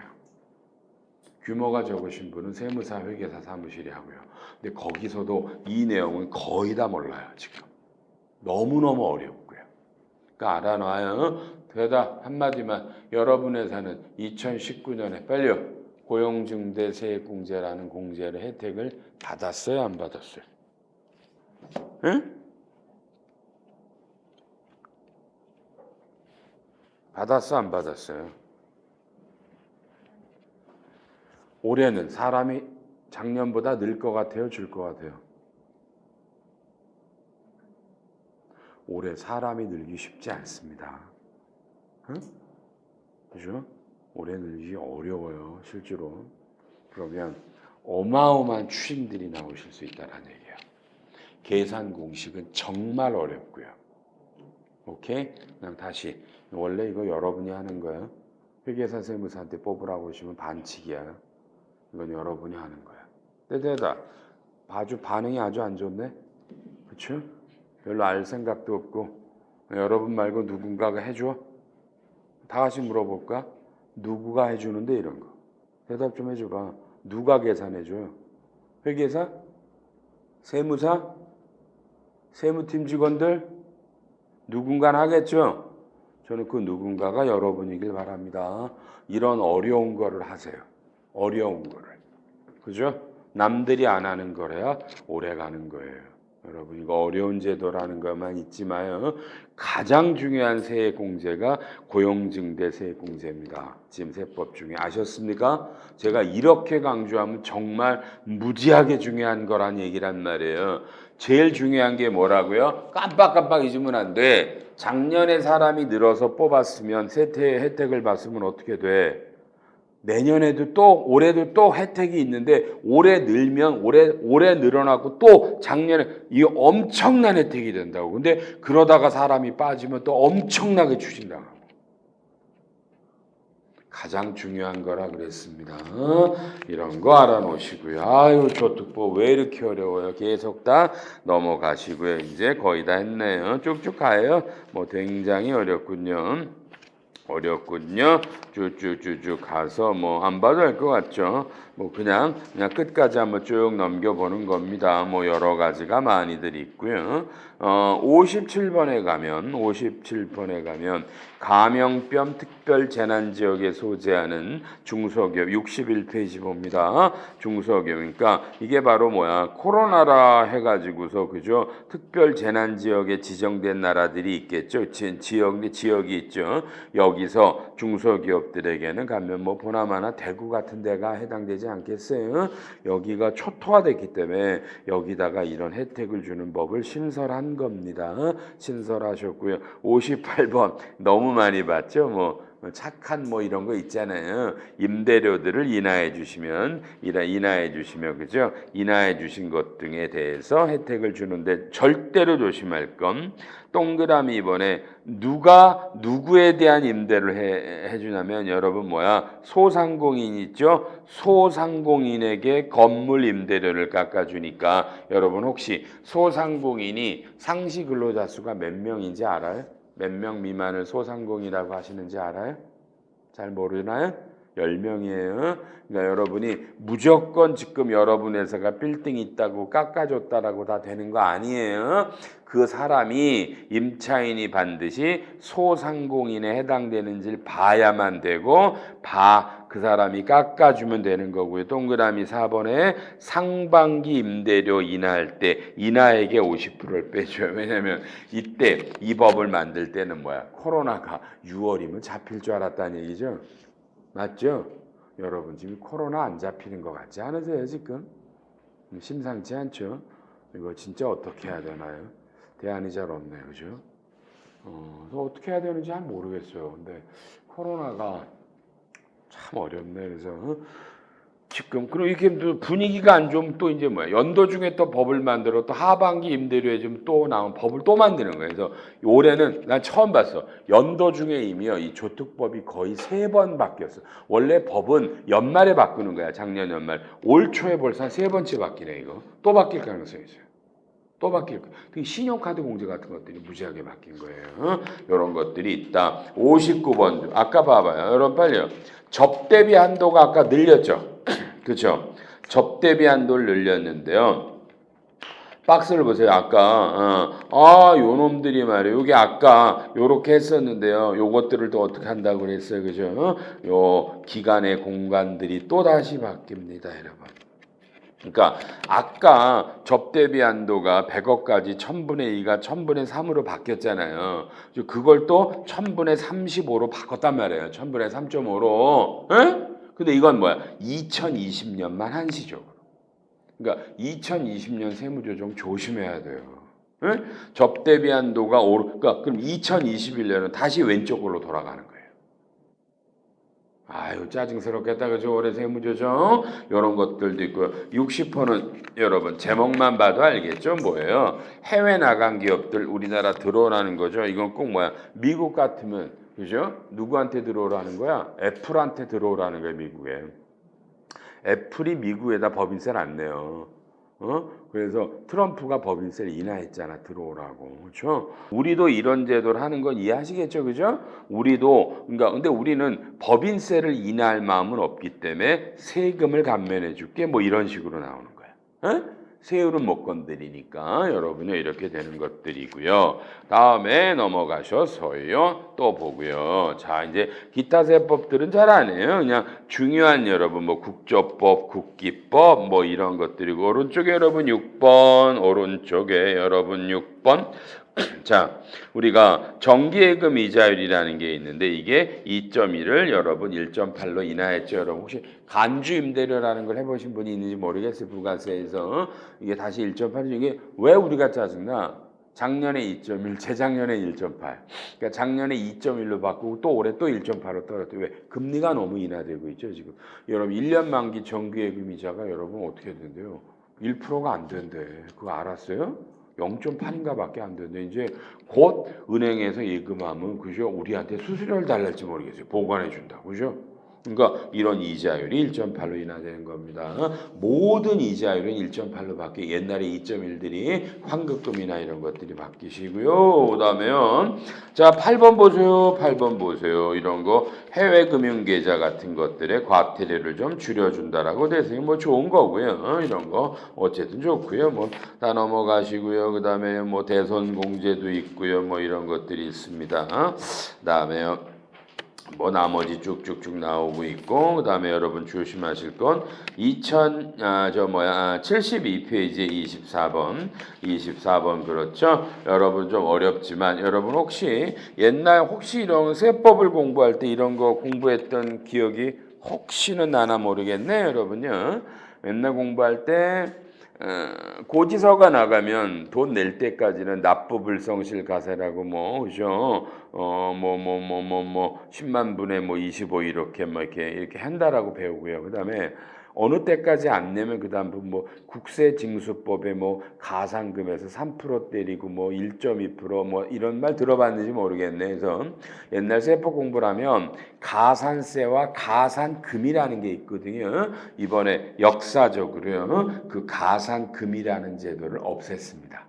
규모가 적으신 분은 세무사 회계사 사무실이 하고요. 근데 거기서도 이 내용은 거의 다 몰라요. 지금 너무너무 어렵고요. 그러니까 알아놔요. 대답 한마디만. 여러분 회사는 2019년에 빨리요. 고용증대세액공제라는 공제를 혜택을 받았어요? 안 받았어요? 응? 받았어? 안 받았어요? 올해는 사람이 작년보다 늘 것 같아요? 줄 것 같아요? 올해 사람이 늘기 쉽지 않습니다. 응? 그죠? 올해 늘기 어려워요. 실제로. 그러면 어마어마한 추징들이 나오실 수 있다는 얘기예요. 계산 공식은 정말 어렵고요. 오케이? 그럼 다시. 원래 이거 여러분이 하는 거야. 회계사 세무사한테 뽑으라고 하시면 반칙이야. 이건 여러분이 하는 거야. 때되다. 반응이 아주 안 좋네. 그렇죠? 별로 알 생각도 없고. 여러분 말고 누군가가 해줘? 다 같이 물어볼까? 누구가 해주는데 이런 거. 대답 좀 해줘봐. 누가 계산해줘요? 회계사? 세무사? 세무팀 직원들? 누군가는 하겠죠? 저는 그 누군가가 여러분이길 바랍니다. 이런 어려운 거를 하세요. 어려운 거를. 그죠? 남들이 안 하는 거래야 오래 가는 거예요. 여러분 이거 어려운 제도라는 것만 잊지 마요. 가장 중요한 세액공제가 고용증대 세액공제입니다. 지금 세법 중에 아셨습니까? 제가 이렇게 강조하면 정말 무지하게 중요한 거란 얘기란 말이에요. 제일 중요한 게 뭐라고요? 깜빡깜빡 잊으면 안 돼. 작년에 사람이 늘어서 뽑았으면 세태 혜택을 받으면 어떻게 돼? 내년에도 또 올해도 또 혜택이 있는데 올해 늘면 올해 늘어나고 또 작년에 이 엄청난 혜택이 된다고. 근데 그러다가 사람이 빠지면 또 엄청나게 추진당하고. 가장 중요한 거라 그랬습니다. 이런 거 알아놓으시고요. 아유 저특보 왜 이렇게 어려워요? 계속 다 넘어가시고요. 이제 거의 다 했네요. 쭉쭉 가요. 뭐 굉장히 어렵군요. 쭉쭉쭉쭉 가서 뭐 안 봐도 알 것 같죠. 뭐 그냥 끝까지 한번 쭉 넘겨보는 겁니다. 뭐 여러 가지가 많이들 있고요. 57번에 가면 감염병 특별 재난 지역에 소재하는 중소기업 61페이지 봅니다. 중소기업 그러니까 이게 바로 뭐야? 코로나라 해가지고서 그죠? 특별 재난 지역에 지정된 나라들이 있겠죠. 지역이 있죠. 여기서 중소기업들에게는 가면 뭐 보나마나 대구 같은 데가 해당되지 않겠어요? 여기가 초토화됐기 때문에 여기다가 이런 혜택을 주는 법을 신설한 겁니다. 신설하셨고요. 58번 너무 많이 봤죠? 뭐 착한 뭐 이런 거 있잖아요. 임대료들을 인하해 주시면 그죠? 인하해 주신 것 등에 대해서 혜택을 주는데 절대로 조심할 건 동그라미 이번에 누가 누구에 대한 임대를 해주냐면 여러분 소상공인 있죠? 소상공인에게 건물 임대료를 깎아주니까 여러분 혹시 소상공인이 상시 근로자 수가 몇 명인지 알아요? 몇 명 미만을 소상공인이라고 하시는지 알아요? 잘 모르나요? 10명이에요. 그러니까 여러분이 무조건 지금 여러분 회사가 빌딩이 있다고 깎아줬다라고 다 되는 거 아니에요. 그 사람이 임차인이 반드시 소상공인에 해당되는지를 봐야만 되고 그 사람이 깎아주면 되는 거고요. 동그라미 4번에 상반기 임대료 인하할 때 인하액의 50%를 빼줘요. 왜냐하면 이때 이 법을 만들 때는 코로나가 6월이면 잡힐 줄 알았다는 얘기죠. 맞죠? 여러분 지금 코로나 안 잡히는 것 같지 않으세요 지금? 심상치 않죠? 이거 진짜 어떻게 해야 되나요? 대안이 잘 없네요. 그죠? 어떻게 해야 되는지 잘 모르겠어요. 근데 코로나가 참 어렵네. 그래서 지금 그럼 이렇게 분위기가 안 좋으면 또 이제 연도 중에 또 법을 만들어 또 하반기 임대료에 좀 또 나온 법을 또 만드는 거예요. 그래서 올해는 난 처음 봤어. 연도 중에 이미요 이 조특법이 거의 3번 바뀌었어. 원래 법은 연말에 바꾸는 거야. 작년 연말. 올 초에 벌써 한 3번째 바뀌네 이거. 또 바뀔 가능성이 있어요. 또 바뀔 거예요. 신용카드 공제 같은 것들이 무지하게 바뀐 거예요. 이런 것들이 있다. 59번 아까 봐봐요. 여러분 빨리요. 접대비 한도가 아까 늘렸죠. 그렇죠? 접대비 한도를 늘렸는데요. 박스를 보세요. 아까 요놈들이 말이에요. 여기 아까 요렇게 했었는데요. 요것들을 또 어떻게 한다고 그랬어요. 그죠? 요 기간의 공간들이 또 다시 바뀝니다, 여러분. 그러니까 아까 접대비 한도가 100억까지 1000분의 2가 1000분의 3으로 바뀌었잖아요. 그걸 또 1000분의 35로 바꿨단 말이에요. 1000분의 3.5로. 근데 이건 2020년만 한시적으로. 그러니까 2020년 세무조정 조심해야 돼요. 접대비 한도가 그러니까 그럼 2021년은 다시 왼쪽으로 돌아가는 거예요. 아유 짜증스럽겠다 그죠? 올해 세무조정 이런 것들도 있고요. 60%는 여러분 제목만 봐도 알겠죠? 뭐예요? 해외 나간 기업들 우리나라 들어오라는 거죠. 이건 꼭 미국 같으면 그죠? 누구한테 들어오라는 거야? 애플한테 들어오라는 거야 미국에. 애플이 미국에다 법인세를 안 내요. 그래서 트럼프가 법인세를 인하했잖아. 들어오라고. 그렇죠? 우리도 이런 제도를 하는 건 이해하시겠죠? 그죠? 우리도 근데 우리는 법인세를 인하할 마음은 없기 때문에 세금을 감면해 줄게. 뭐 이런 식으로 나오는 거야. 세율은 못 건드리니까 여러분요 이렇게 되는 것들이고요. 다음에 넘어가셔서요 또 보고요. 자 이제 기타 세법들은 잘 안 해요. 그냥 중요한 여러분 뭐 국조법, 국기법 뭐 이런 것들이고 오른쪽에 여러분 6번 오른쪽에 여러분 6번 자, 우리가 정기예금 이자율이라는 게 있는데 이게 2.1을 여러분 1.8로 인하했죠. 여러분 혹시 간주 임대료라는 걸 해보신 분이 있는지 모르겠어요. 부가세에서 이게 다시 1.8이죠. 이게 왜 우리가 짜증나? 작년에 2.1, 재작년에 1.8. 그러니까 작년에 2.1로 바꾸고 또 올해 또 1.8로 떨어졌대요. 왜? 금리가 너무 인하되고 있죠. 지금 여러분 1년 만기 정기예금 이자가 여러분 어떻게 된대요? 1%가 안 된대. 그거 알았어요? 0.8인가 밖에 안 되는데 이제 곧 은행에서 예금하면 그죠 우리한테 수수료를 달랄지 모르겠어요. 보관해 준다. 그죠? 그러니까 이런 이자율이 1.8로 인하되는 겁니다. 모든 이자율은 1.8로 바뀌어 옛날에 2.1들이 환급금이나 이런 것들이 바뀌시고요. 그다음에요. 자, 8번 보세요. 8번 보세요. 이런 거 해외 금융 계좌 같은 것들의 과태료를 좀 줄여 준다라고 돼서 뭐 좋은 거고요. 이런 거 어쨌든 좋고요. 뭐 다 넘어가시고요. 그다음에 뭐 대선 공제도 있고요. 뭐 이런 것들이 있습니다. 그다음에요. 뭐 나머지 쭉쭉쭉 나오고 있고 그다음에 여러분 조심하실 건 72페이지에 24번 그렇죠? 여러분 좀 어렵지만 여러분 혹시 이런 세법을 공부할 때 이런 거 공부했던 기억이 혹시는 나나 모르겠네 여러분요. 맨날 공부할 때 고지서가 나가면 돈 낼 때까지는 납부불성실 가세라고 뭐 그죠? 10만 분의 뭐 25 이렇게 뭐 이렇게 한다라고 배우고요. 그다음에 어느 때까지 안 내면 그다음 뭐 국세징수법에 뭐 가산금에서 3% 때리고 뭐 1.2%뭐 이런 말 들어봤는지 모르겠네. 그래서 옛날 세법 공부를 하면 가산세와 가산금이라는 게 있거든요. 이번에 역사적으로요. 그 가산금이라는 제도를 없앴습니다.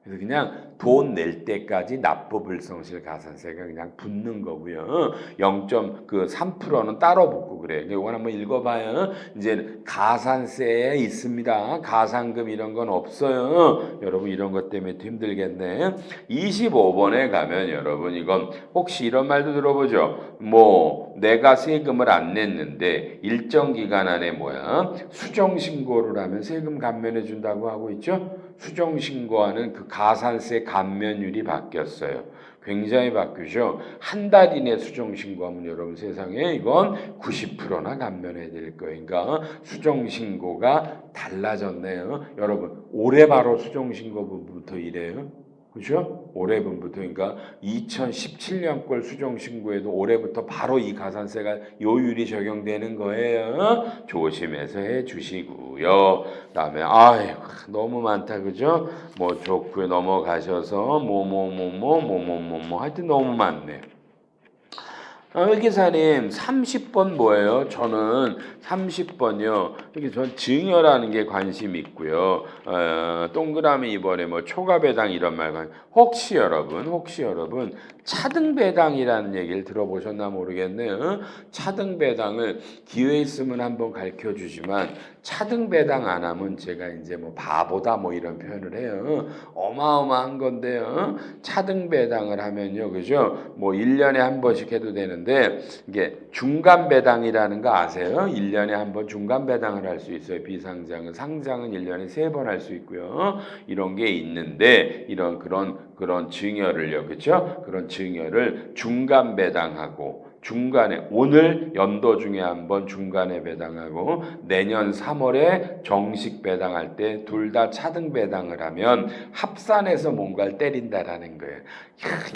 그래서 그냥 돈 낼 때까지 납부불성실 가산세가 그냥 붙는 거고요. 0.3%는 따로 붙고 그래요. 이거 한번 읽어봐요. 이제 가산세에 있습니다. 가산금 이런 건 없어요. 여러분 이런 것 때문에 힘들겠네. 25번에 가면 여러분 이건 혹시 이런 말도 들어보죠. 뭐 내가 세금을 안 냈는데 일정 기간 안에 수정신고를 하면 세금 감면해 준다고 하고 있죠. 수정신고하는 그 가산세 감면율이 바뀌었어요. 굉장히 바뀌죠. 한 달 이내 수정신고하면 여러분 세상에 이건 90%나 감면해 드릴 거예요. 그러니까 수정신고가 달라졌네요. 여러분 올해 바로 수정신고부터 이래요. 그죠? 올해분부터 그러니까 2017년 걸 수정신고에도 올해부터 바로 이 가산세가 요율이 적용되는 거예요. 조심해서 해주시고요. 그다음에 너무 많다 그죠? 뭐 좋고요. 넘어가셔서 하여튼 너무 많네. 회계사님 30번 뭐예요? 저는 30번이요. 이렇게 전 증여라는 게 관심 있고요. 동그라미 이번에 뭐 초과배당 이런 말과 혹시 여러분 차등배당이라는 얘기를 들어보셨나 모르겠네요. 차등배당을 기회 있으면 한번 가르쳐 주지만 차등배당 안 하면 제가 이제 뭐 바보다 뭐 이런 표현을 해요. 어마어마한 건데요. 차등배당을 하면요. 그죠? 뭐 1년에 한 번씩 해도 되는데 이게 중간배당이라는 거 아세요? 1년에 한 번 중간배당을 할 수 있어요. 비상장은. 상장은 1년에 3번 할 수 있고요. 이런 게 있는데 이런 그런 증여를요. 그렇죠? 그런 증여를 중간배당하고 중간에 오늘 연도 중에 한번 중간에 배당하고 내년 3월에 정식 배당할 때 둘 다 차등 배당을 하면 합산해서 뭔가를 때린다라는 거예요.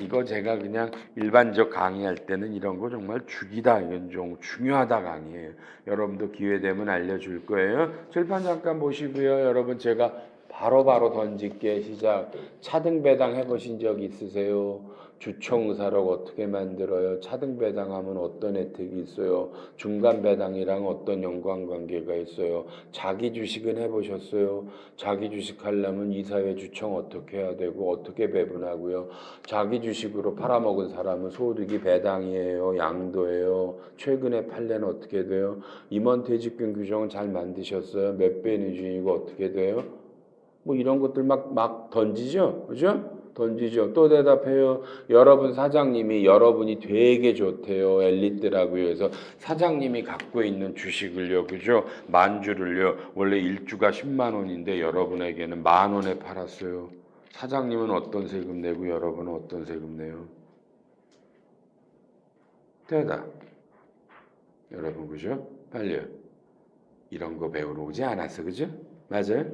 이거 제가 그냥 일반적 강의할 때는 이런 거 정말 죽이다 이건 좀 중요하다 강의예요. 여러분도 기회 되면 알려줄 거예요. 칠판 잠깐 보시고요. 여러분 제가 바로바로 던질게 시작. 차등 배당 해보신 적 있으세요? 주총사록 어떻게 만들어요? 차등 배당하면 어떤 혜택이 있어요? 중간 배당이랑 어떤 연관관계가 있어요? 자기 주식은 해보셨어요? 자기 주식 하려면 이사회 주총 어떻게 해야 되고 어떻게 배분하고요? 자기 주식으로 팔아먹은 사람은 소득이 배당이에요? 양도예요? 최근에 판례는 어떻게 돼요? 임원퇴직금 규정은 잘 만드셨어요? 몇 배 기준이고 어떻게 돼요? 뭐 이런 것들 막 던지죠. 그죠? 던지죠. 또 대답해요. 여러분 사장님이 여러분이 되게 좋대요. 엘리트라고요. 그래서 사장님이 갖고 있는 주식을요. 그죠? 만주를요. 원래 1주가 10만 원인데 여러분에게는 10,000원에 팔았어요. 사장님은 어떤 세금 내고 여러분은 어떤 세금 내요? 대답. 여러분 그죠? 빨리요. 이런 거 배우러 오지 않았어. 그죠? 맞아요?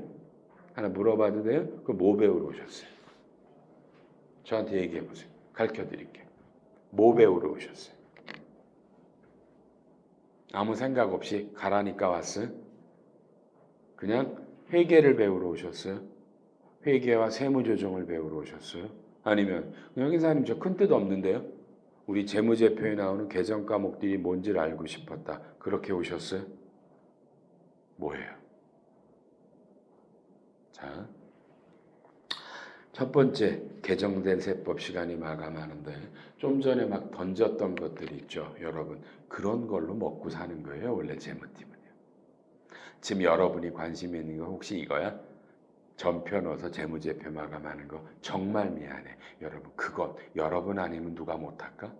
하나 물어봐도 돼요? 그럼 뭐 배우러 오셨어요? 저한테 얘기해 보세요. 가르쳐 드릴게요. 뭐 배우러 오셨어요? 아무 생각 없이 가라니까 왔어요? 그냥 회계를 배우러 오셨어요? 회계와 세무조정을 배우러 오셨어요? 아니면 그냥 기사님 저 큰 뜻 없는데요? 우리 재무제표에 나오는 계정 과목들이 뭔지를 알고 싶었다. 그렇게 오셨어요? 뭐예요? 자, 첫 번째 개정된 세법 시간이 마감하는데 좀 전에 막 던졌던 것들 있죠. 여러분 그런 걸로 먹고 사는 거예요. 원래 재무팀은요. 지금 여러분이 관심 있는 거 혹시 이거야? 전표 넣어서 재무제표 마감하는 거 정말 미안해. 여러분 그건 여러분 아니면 누가 못할까?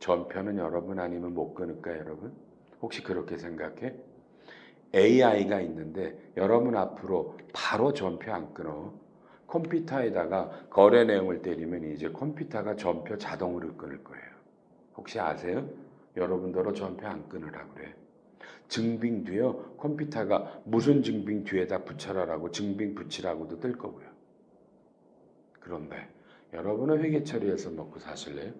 전표는 여러분 아니면 못 끊을까 여러분? 혹시 그렇게 생각해? AI가 있는데 여러분 앞으로 바로 전표 안 끊어. 컴퓨터에다가 거래 내용을 때리면 이제 컴퓨터가 전표 자동으로 끊을 거예요. 혹시 아세요? 여러분들로 전표 안 끊으라고 그래. 증빙 뒤요. 컴퓨터가 무슨 증빙 뒤에다 붙여라라고 증빙 붙이라고도 뜰 거고요. 그런데 여러분은 회계 처리해서 먹고 사실래요?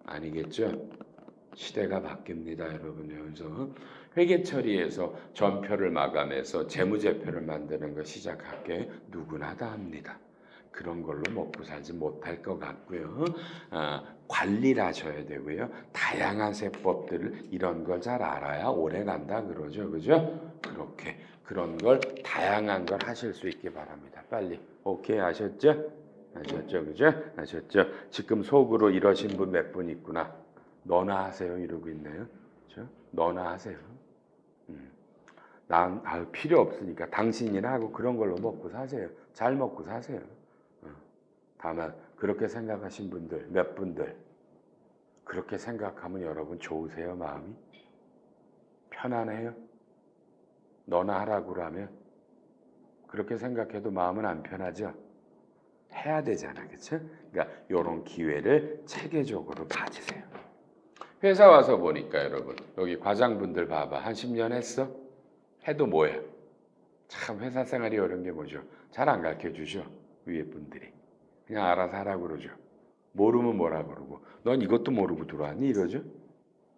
아니겠죠? 시대가 바뀝니다, 여러분요. 그래서 회계 처리에서 전표를 마감해서 재무제표를 만드는 거 시작할게 누구나 다 합니다. 그런 걸로 먹고 살지 못할 것 같고요. 관리를 하셔야 되고요. 다양한 세법들을 이런 걸 잘 알아야 오래 간다 그러죠. 그죠? 그렇게 그런 걸 다양한 걸 하실 수 있기 바랍니다. 빨리. 오케이 아셨죠? 아셨죠? 그죠? 아셨죠? 지금 속으로 이러신 분 몇 분 있구나. 너나 하세요 이러고 있네요. 그죠? 너나 하세요. 난 필요 없으니까 당신이나 하고 그런 걸로 먹고 사세요. 잘 먹고 사세요. 다만 그렇게 생각하신 분들 몇 분들 그렇게 생각하면 여러분 좋으세요? 마음이? 편안해요? 너나 하라고 그러면 그렇게 생각해도 마음은 안 편하죠? 해야 되잖아. 그렇죠? 그러니까 이런 기회를 체계적으로 가지세요. 회사 와서 보니까 여러분 여기 과장분들 봐봐. 한 10년 했어? 해도 뭐야? 참 회사 생활이 어려운 게 뭐죠? 잘 안 가르쳐주죠. 위에 분들이. 그냥 알아서 하라고 그러죠. 모르면 뭐라 그러고 넌 이것도 모르고 들어왔니? 이러죠.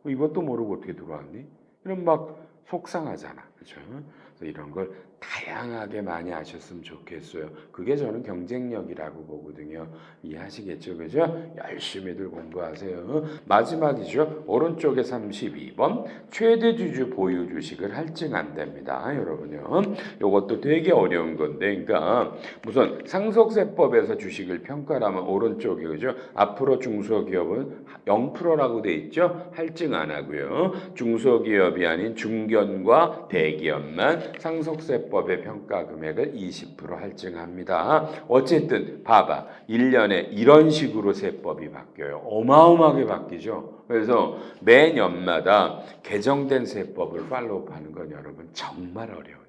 이것도 모르고 어떻게 들어왔니? 이런 막 속상하잖아. 그렇죠? 그래서 이런 걸 다양하게 많이 하셨으면 좋겠어요. 그게 저는 경쟁력이라고 보거든요. 이해하시겠죠? 그죠? 열심히들 공부하세요. 마지막이죠. 오른쪽에 32번 최대 주주 보유 주식을 할증 안 됩니다. 여러분요. 이것도 되게 어려운 건데 그러니까 무슨 상속세법에서 주식을 평가하면 오른쪽이 그죠? 앞으로 중소기업은 0%라고 돼 있죠? 할증 안 하고요. 중소기업이 아닌 중견과 대기업만 상속세법의 평가 금액을 20% 할증합니다. 어쨌든 봐봐. 1년에 이런 식으로 세법이 바뀌어요. 어마어마하게 바뀌죠. 그래서 매년마다 개정된 세법을 팔로우하는 건 여러분 정말 어려운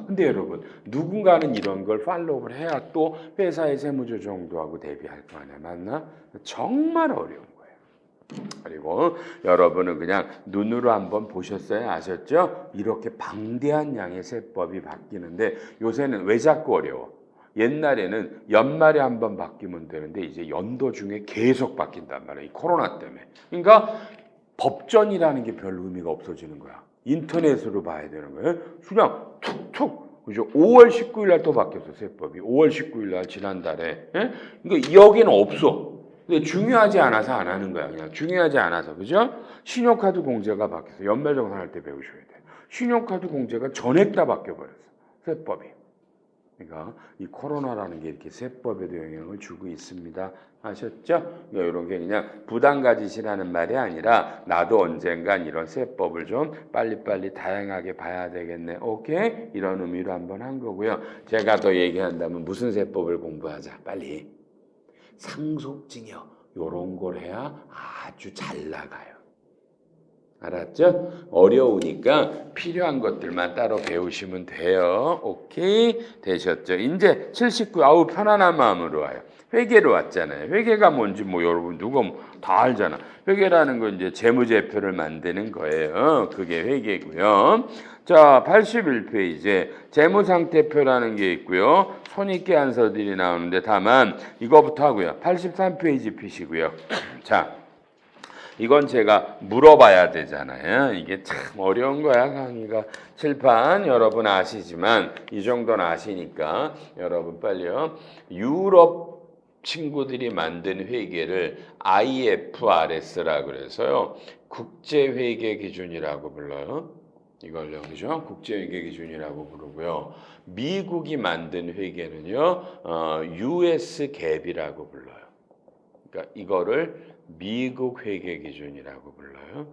근데 여러분 누군가는 이런 걸 팔로우를 해야 또 회사의 세무조정도 하고 대비할 거 아니야. 맞나? 정말 어려운 거예요. 그리고 여러분은 그냥 눈으로 한번 보셨어야 아셨죠? 이렇게 방대한 양의 세법이 바뀌는데 요새는 왜 자꾸 어려워? 옛날에는 연말에 한번 바뀌면 되는데 이제 연도 중에 계속 바뀐단 말이야. 이 코로나 때문에. 그러니까 법전이라는 게 별 의미가 없어지는 거야. 인터넷으로 봐야 되는 거예요. 그냥 툭툭 그죠? 5월 19일 날 또 바뀌었어 세법이. 5월 19일 날 지난달에. 예? 그러니까 여기는 없어. 근데 중요하지 않아서 안 하는 거야. 그냥 중요하지 않아서 그죠? 신용카드 공제가 바뀌었어. 연말정산할 때 배우셔야 돼. 신용카드 공제가 전액 다 바뀌어 버렸어. 세법이. 그러니까 이 코로나라는 게 이렇게 세법에도 영향을 주고 있습니다. 아셨죠? 이런 게 그냥 부담 가지시라는 말이 아니라 나도 언젠간 이런 세법을 좀 빨리빨리 다양하게 봐야 되겠네. 오케이? 이런 의미로 한번 한 거고요. 제가 더 얘기한다면 무슨 세법을 공부하자. 빨리. 상속증여. 요런 걸 해야 아주 잘 나가요. 알았죠? 어려우니까 필요한 것들만 따로 배우시면 돼요. 오케이? 되셨죠? 이제 79. 아우 편안한 마음으로 와요. 회계로 왔잖아요. 회계가 뭔지 뭐 여러분 누가 다 알잖아. 회계라는 건 이제 재무제표를 만드는 거예요. 그게 회계고요. 자, 81페이지에 재무상태표라는 게 있고요. 손익계산서들이 나오는데 다만 이거부터 하고요. 83페이지 피시고요. 자, 이건 제가 물어봐야 되잖아요. 이게 참 어려운 거야, 강의가. 칠판 여러분 아시지만 이 정도는 아시니까 여러분 빨리요. 유럽 친구들이 만든 회계를 IFRS라고 그래서요. 국제회계 기준이라고 불러요. 이걸요, 그죠? 국제회계 기준이라고 부르고요. 미국이 만든 회계는요, US 갭이라고 불러요. 그러니까 이거를 미국 회계 기준이라고 불러요.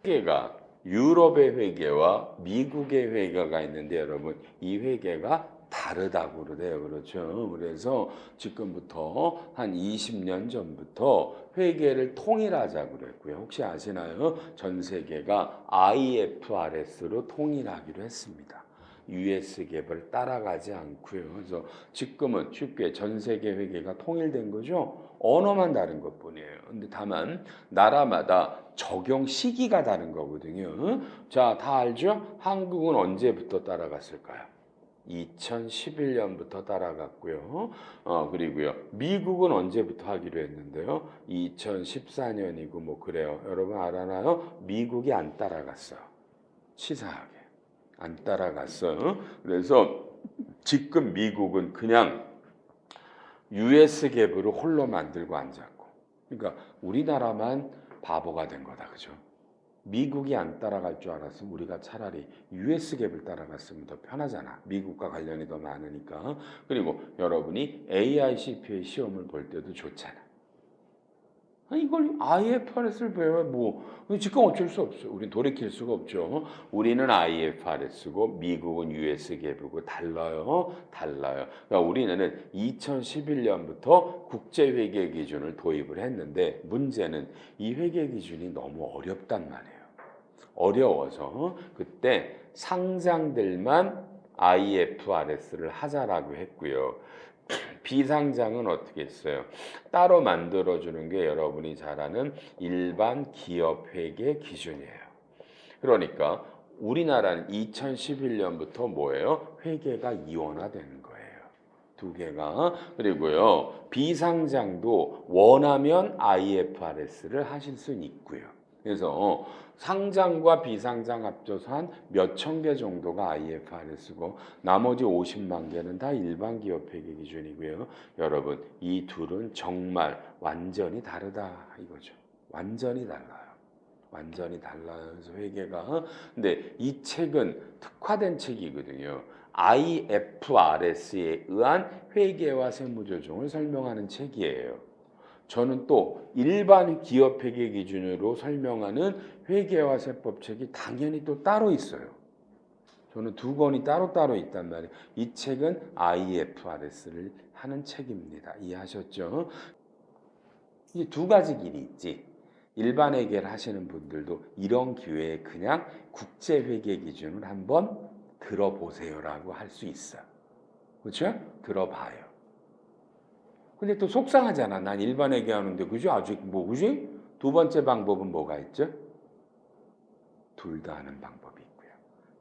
회계가 유럽의 회계와 미국의 회계가 있는데 여러분 이 회계가 다르다고 그러대요. 그렇죠? 그래서 지금부터 한 20년 전부터 회계를 통일하자고 그랬고요. 혹시 아시나요? 전 세계가 IFRS로 통일하기로 했습니다. US 갭을 따라가지 않고요. 그래서 지금은 쉽게 전 세계 회계가 통일된 거죠. 언어만 다른 것뿐이에요. 근데 다만 나라마다 적용 시기가 다른 거거든요. 자, 다 알죠? 한국은 언제부터 따라갔을까요? 2011년부터 따라갔고요. 그리고요. 미국은 언제부터 하기로 했는데요. 2014년이고 뭐 그래요. 여러분 알아나요? 미국이 안 따라갔어요. 치사하게. 안 따라갔어요. 그래서 지금 미국은 그냥 US 갭으로 홀로 만들고 앉았고. 그러니까 우리나라만 바보가 된 거다. 그죠? 미국이 안 따라갈 줄 알았으면 우리가 차라리 US 갭을 따라갔으면 더 편하잖아. 미국과 관련이 더 많으니까. 그리고 여러분이 AICPA 시험을 볼 때도 좋잖아. 이걸 IFRS를 배워야 뭐 지금 어쩔 수 없어요. 우린 돌이킬 수가 없죠. 우리는 IFRS고 미국은 US 갭이고 달라요. 그러니까 우리는 2011년부터 국제회계 기준을 도입을 했는데 문제는 이 회계 기준이 너무 어렵단 말이에요. 어려워서 그때 상장들만 IFRS를 하자라고 했고요. 비상장은 어떻게 했어요? 따로 만들어주는 게 여러분이 잘 아는 일반 기업 회계 기준이에요. 그러니까 우리나라는 2011년부터 뭐예요? 회계가 이원화되는 거예요. 두 개가. 그리고요. 비상장도 원하면 IFRS를 하실 수는 있고요. 그래서 상장과 비상장 합쳐서 한 몇천 개 정도가 IFRS고 나머지 50만 개는 다 일반 기업 회계 기준이고요. 여러분 이 둘은 정말 완전히 다르다 이거죠. 완전히 달라요. 완전히 달라요. 그래서 회계가. 근데 이 책은 특화된 책이거든요. IFRS에 의한 회계와 세무조정을 설명하는 책이에요. 저는 또 일반 기업 회계 기준으로 설명하는 회계와 세법책이 당연히 또 따로 있어요. 저는 두 권이 따로따로 있단 말이에요. 이 책은 IFRS를 하는 책입니다. 이해하셨죠? 이 두 가지 길이 있지. 일반 회계를 하시는 분들도 이런 기회에 그냥 국제회계 기준을 한번 들어보세요라고 할 수 있어요. 그렇죠? 들어봐요. 근데 또 속상하잖아. 난 일반 회계하는데 그지? 아직 뭐 그지? 두 번째 방법은 뭐가 있죠? 둘 다 하는 방법이 있고요.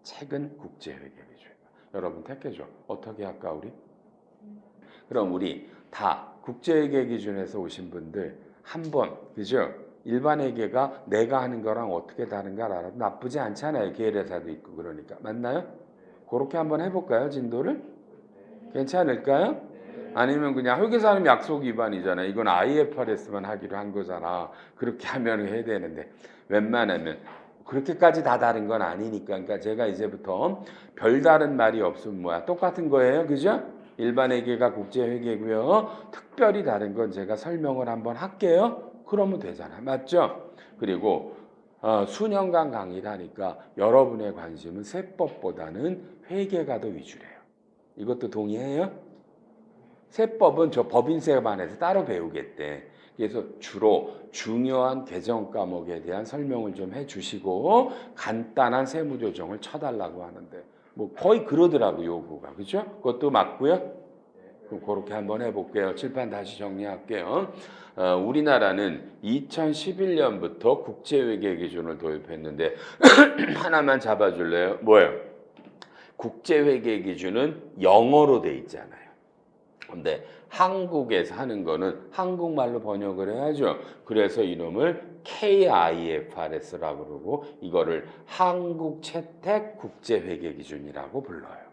책은 국제회계 기준. 여러분 택해줘. 어떻게 할까 우리? 그럼 우리 다 국제회계 기준에서 오신 분들 한번 그죠? 일반 회계가 내가 하는 거랑 어떻게 다른가 알아도 나쁘지 않잖아요. 계열회사도 있고 그러니까. 맞나요? 그렇게 한번 해볼까요? 진도를? 괜찮을까요? 아니면 그냥 회계사는 약속 위반이잖아. 이건 IFRS만 하기로 한 거잖아. 그렇게 하면 해야 되는데 웬만하면 그렇게까지 다 다른 건 아니니까. 그러니까 제가 이제부터 별다른 말이 없으면 뭐야? 똑같은 거예요. 그죠? 일반 회계가 국제 회계고요. 특별히 다른 건 제가 설명을 한번 할게요. 그러면 되잖아. 맞죠? 그리고 수년간 강의를 하니까 여러분의 관심은 세법보다는 회계가 더 위주래요. 이것도 동의해요? 세법은 저 법인세반에서 따로 배우겠대. 그래서 주로 중요한 개정 과목에 대한 설명을 좀 해주시고 간단한 세무조정을 쳐달라고 하는데 뭐 거의 그러더라고 요구가. 그죠? 그것도 맞고요. 그럼 그렇게 한번 해볼게요. 칠판 다시 정리할게요. 우리나라는 2011년부터 국제회계 기준을 도입했는데 하나만 잡아줄래요? 뭐예요? 국제회계 기준은 영어로 돼 있잖아요. 근데 한국에서 하는 거는 한국말로 번역을 해야죠. 그래서 이놈을 KIFRS라고 그러고 이거를 한국채택국제회계기준이라고 불러요.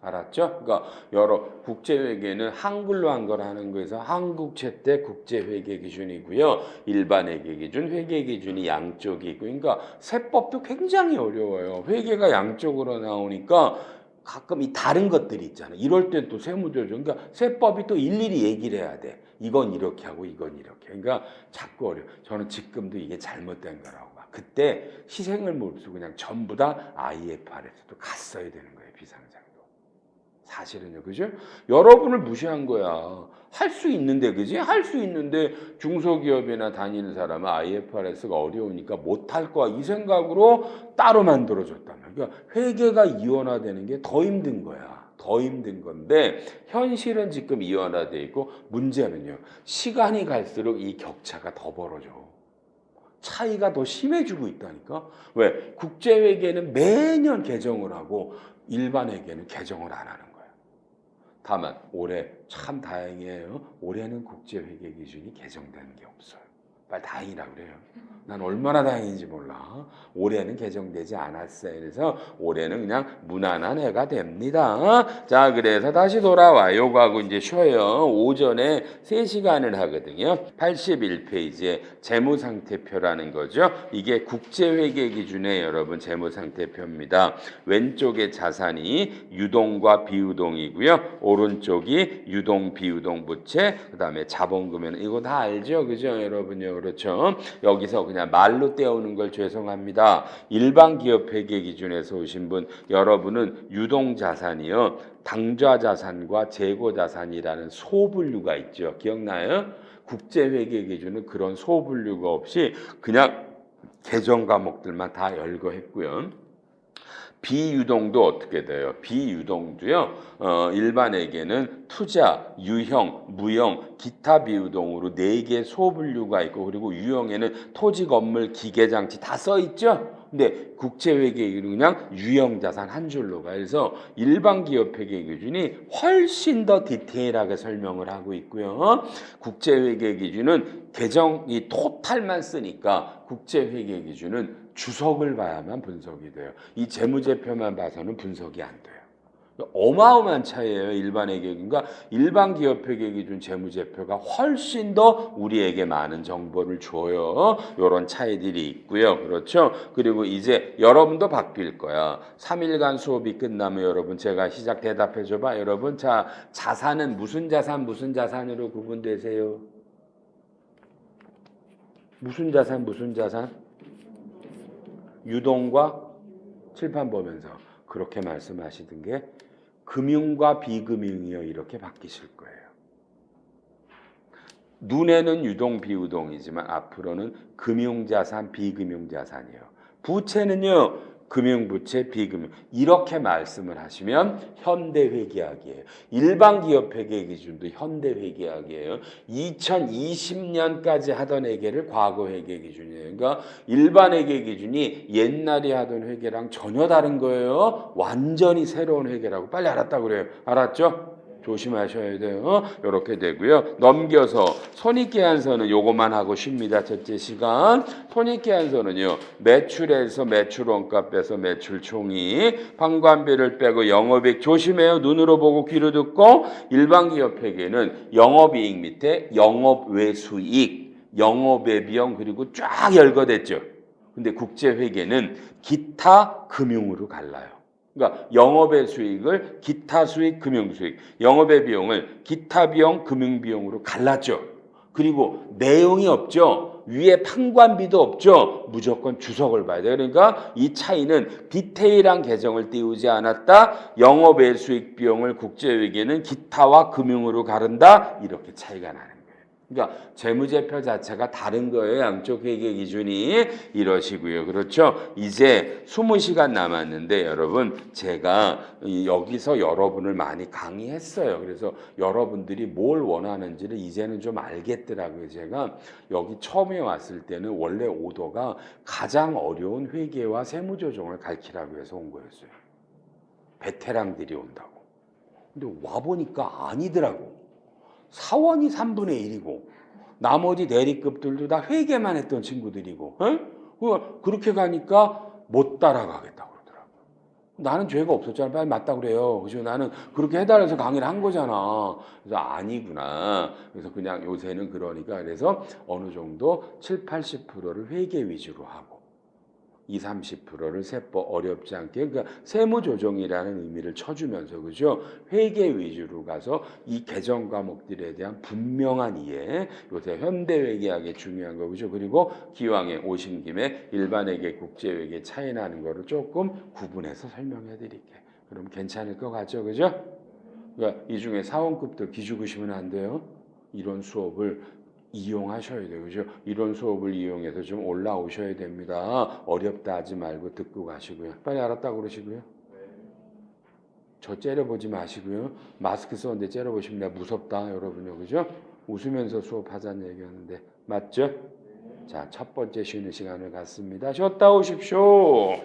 알았죠? 그러니까 여러 국제회계는 한글로 한 걸 하는 거에서 한국채택국제회계기준이고요. 일반 회계기준, 회계기준이 양쪽이고 그러니까 세법도 굉장히 어려워요. 회계가 양쪽으로 나오니까 가끔 이 다른 것들이 있잖아요. 이럴 때 또 세무조정, 그러니까 세법이 또 일일이 얘기를 해야 돼. 이건 이렇게 하고 이건 이렇게. 그러니까 자꾸 어려워. 저는 지금도 이게 잘못된 거라고 봐. 그때 희생을 무릅쓰고 그냥 전부 다 IFRS도 갔어야 되는 거예요. 비상장도. 사실은요. 그죠? 여러분을 무시한 거야. 할 수 있는데, 그지? 할 수 있는데 중소기업이나 다니는 사람은 IFRS가 어려우니까 못할 거야. 이 생각으로 따로 만들어줬단 말이야. 그러니까 회계가 이원화되는 게 더 힘든 거야. 더 힘든 건데 현실은 지금 이원화돼 있고 문제는요. 시간이 갈수록 이 격차가 더 벌어져. 차이가 더 심해지고 있다니까. 왜? 국제회계는 매년 개정을 하고 일반 회계는 개정을 안 하는 거야. 다만 올해 참 다행이에요. 올해는 국제회계 기준이 개정되는 게 없어요. 빨리 다행이라 그래요. 난 얼마나 다행인지 몰라. 올해는 개정되지 않았어요. 그래서 올해는 그냥 무난한 해가 됩니다. 자, 그래서 다시 돌아와. 요거하고 이제 쉬어요. 오전에 3시간을 하거든요. 81페이지에 재무상태표라는 거죠. 이게 국제회계 기준의 여러분 재무상태표입니다. 왼쪽에 자산이 유동과 비유동이고요. 오른쪽이 유동, 비유동 부채, 그 다음에 자본금은 이거 다 알죠? 그죠? 여러분요. 그렇죠? 여기서 그냥 말로 떼우는 걸 죄송합니다. 일반 기업 회계 기준에서 오신 분, 여러분은 유동 자산이요. 당좌 자산과 재고 자산이라는 소분류가 있죠. 기억나요? 국제 회계 기준은 그런 소분류가 없이 그냥 개정 과목들만 다 열거했고요. 비유동도 어떻게 돼요? 비유동도요. 일반에게는 투자, 유형, 무형, 기타 비유동으로 4개 소분류가 있고 그리고 유형에는 토지, 건물, 기계, 장치 다 써 있죠? 근데 국제회계 그냥 유형자산 한 줄로 가요. 그래서 일반 기업 회계 기준이 훨씬 더 디테일하게 설명을 하고 있고요. 국제회계 기준은 계정이 토탈만 쓰니까 국제회계 기준은 주석을 봐야만 분석이 돼요. 이 재무제표만 봐서는 분석이 안 돼요. 어마어마한 차이예요. 일반 회계기준과 일반 기업 회계기준 재무제표가 훨씬 더 우리에게 많은 정보를 줘요. 이런 차이들이 있고요. 그렇죠? 그리고 이제 여러분도 바뀔 거야. 3일간 수업이 끝나면 여러분 제가 시작 대답해 줘봐. 여러분 자 자산은 무슨 자산 무슨 자산으로 구분되세요? 무슨 자산 무슨 자산? 유동과 칠판 보면서 그렇게 말씀하시던 게 금융과 비금융이요 이렇게 바뀌실 거예요. 눈에는 유동 비유동이지만 앞으로는 금융자산 비금융자산이에요. 부채는요 금융부채 비금융 이렇게 말씀을 하시면 현대회계학이에요. 일반 기업 회계 기준도 현대회계학이에요. 2020년까지 하던 회계를 과거 회계 기준이에요. 그러니까 일반 회계 기준이 옛날에 하던 회계랑 전혀 다른 거예요. 완전히 새로운 회계라고 빨리 알았다고 그래요. 알았죠? 조심하셔야 돼요. 이렇게 되고요. 넘겨서 손익계산서는 요것만 하고 쉽니다. 첫째 시간. 손익계산서는요. 매출에서 매출 원가 빼서 매출 총익, 판관비를 빼고 영업이익 조심해요. 눈으로 보고 귀로 듣고 일반 기업 회계는 영업이익 밑에 영업외수익, 영업외 비용 그리고 쫙 열거됐죠. 근데 국제회계는 기타 금융으로 갈라요. 그러니까 영업의 수익을 기타 수익, 금융 수익, 영업의 비용을 기타 비용, 금융 비용으로 갈랐죠. 그리고 내용이 없죠. 위에 판관비도 없죠. 무조건 주석을 봐야 돼요. 그러니까 이 차이는 디테일한 계정을 띄우지 않았다. 영업의 수익 비용을 국제회계는 기타와 금융으로 가른다. 이렇게 차이가 나는 거예요. 그러니까 재무제표 자체가 다른 거예요. 양쪽 회계 기준이 이러시고요. 그렇죠? 이제 20시간 남았는데 여러분 제가 여기서 여러분을 많이 강의했어요. 그래서 여러분들이 뭘 원하는지를 이제는 좀 알겠더라고요. 제가 여기 처음에 왔을 때는 원래 오더가 가장 어려운 회계와 세무조정을 가르치라고 해서 온 거였어요. 베테랑들이 온다고. 근데 와보니까 아니더라고. 사원이 3분의 1이고 나머지 대리급들도 다 회계만 했던 친구들이고 그렇게 가니까 못 따라가겠다고 그러더라고요. 나는 죄가 없었잖아. 빨리 맞다 그래요. 그죠? 나는 그렇게 해달라서 강의를 한 거잖아. 그래서 아니구나. 그래서 그냥 요새는 그러니까 그래서 어느 정도 7, 80%를 회계 위주로 하고 20, 30%를 세법 어렵지 않게 그러니까 세무조정이라는 의미를 쳐주면서 그죠? 회계 위주로 가서 이 개정 과목들에 대한 분명한 이해 요새 현대회계학이 중요한 거 그죠? 그리고 기왕에 오신 김에 일반회계 국제회계 차이 나는 거를 조금 구분해서 설명해 드릴게요. 그럼 괜찮을 것 같죠? 그죠? 그러니까 이 중에 사원급들 기죽으시면 안 돼요. 이런 수업을 이용하셔야 돼요. 그죠? 이런 수업을 이용해서 좀 올라오셔야 됩니다. 어렵다 하지 말고 듣고 가시고요. 빨리 알았다고 그러시고요. 저 째려보지 마시고요. 마스크 썼는데 째려보시면 내가 무섭다 여러분요. 그죠? 웃으면서 수업하자는 얘기하는데 맞죠? 자, 첫 번째 쉬는 시간을 갖습니다. 쉬었다 오십시오.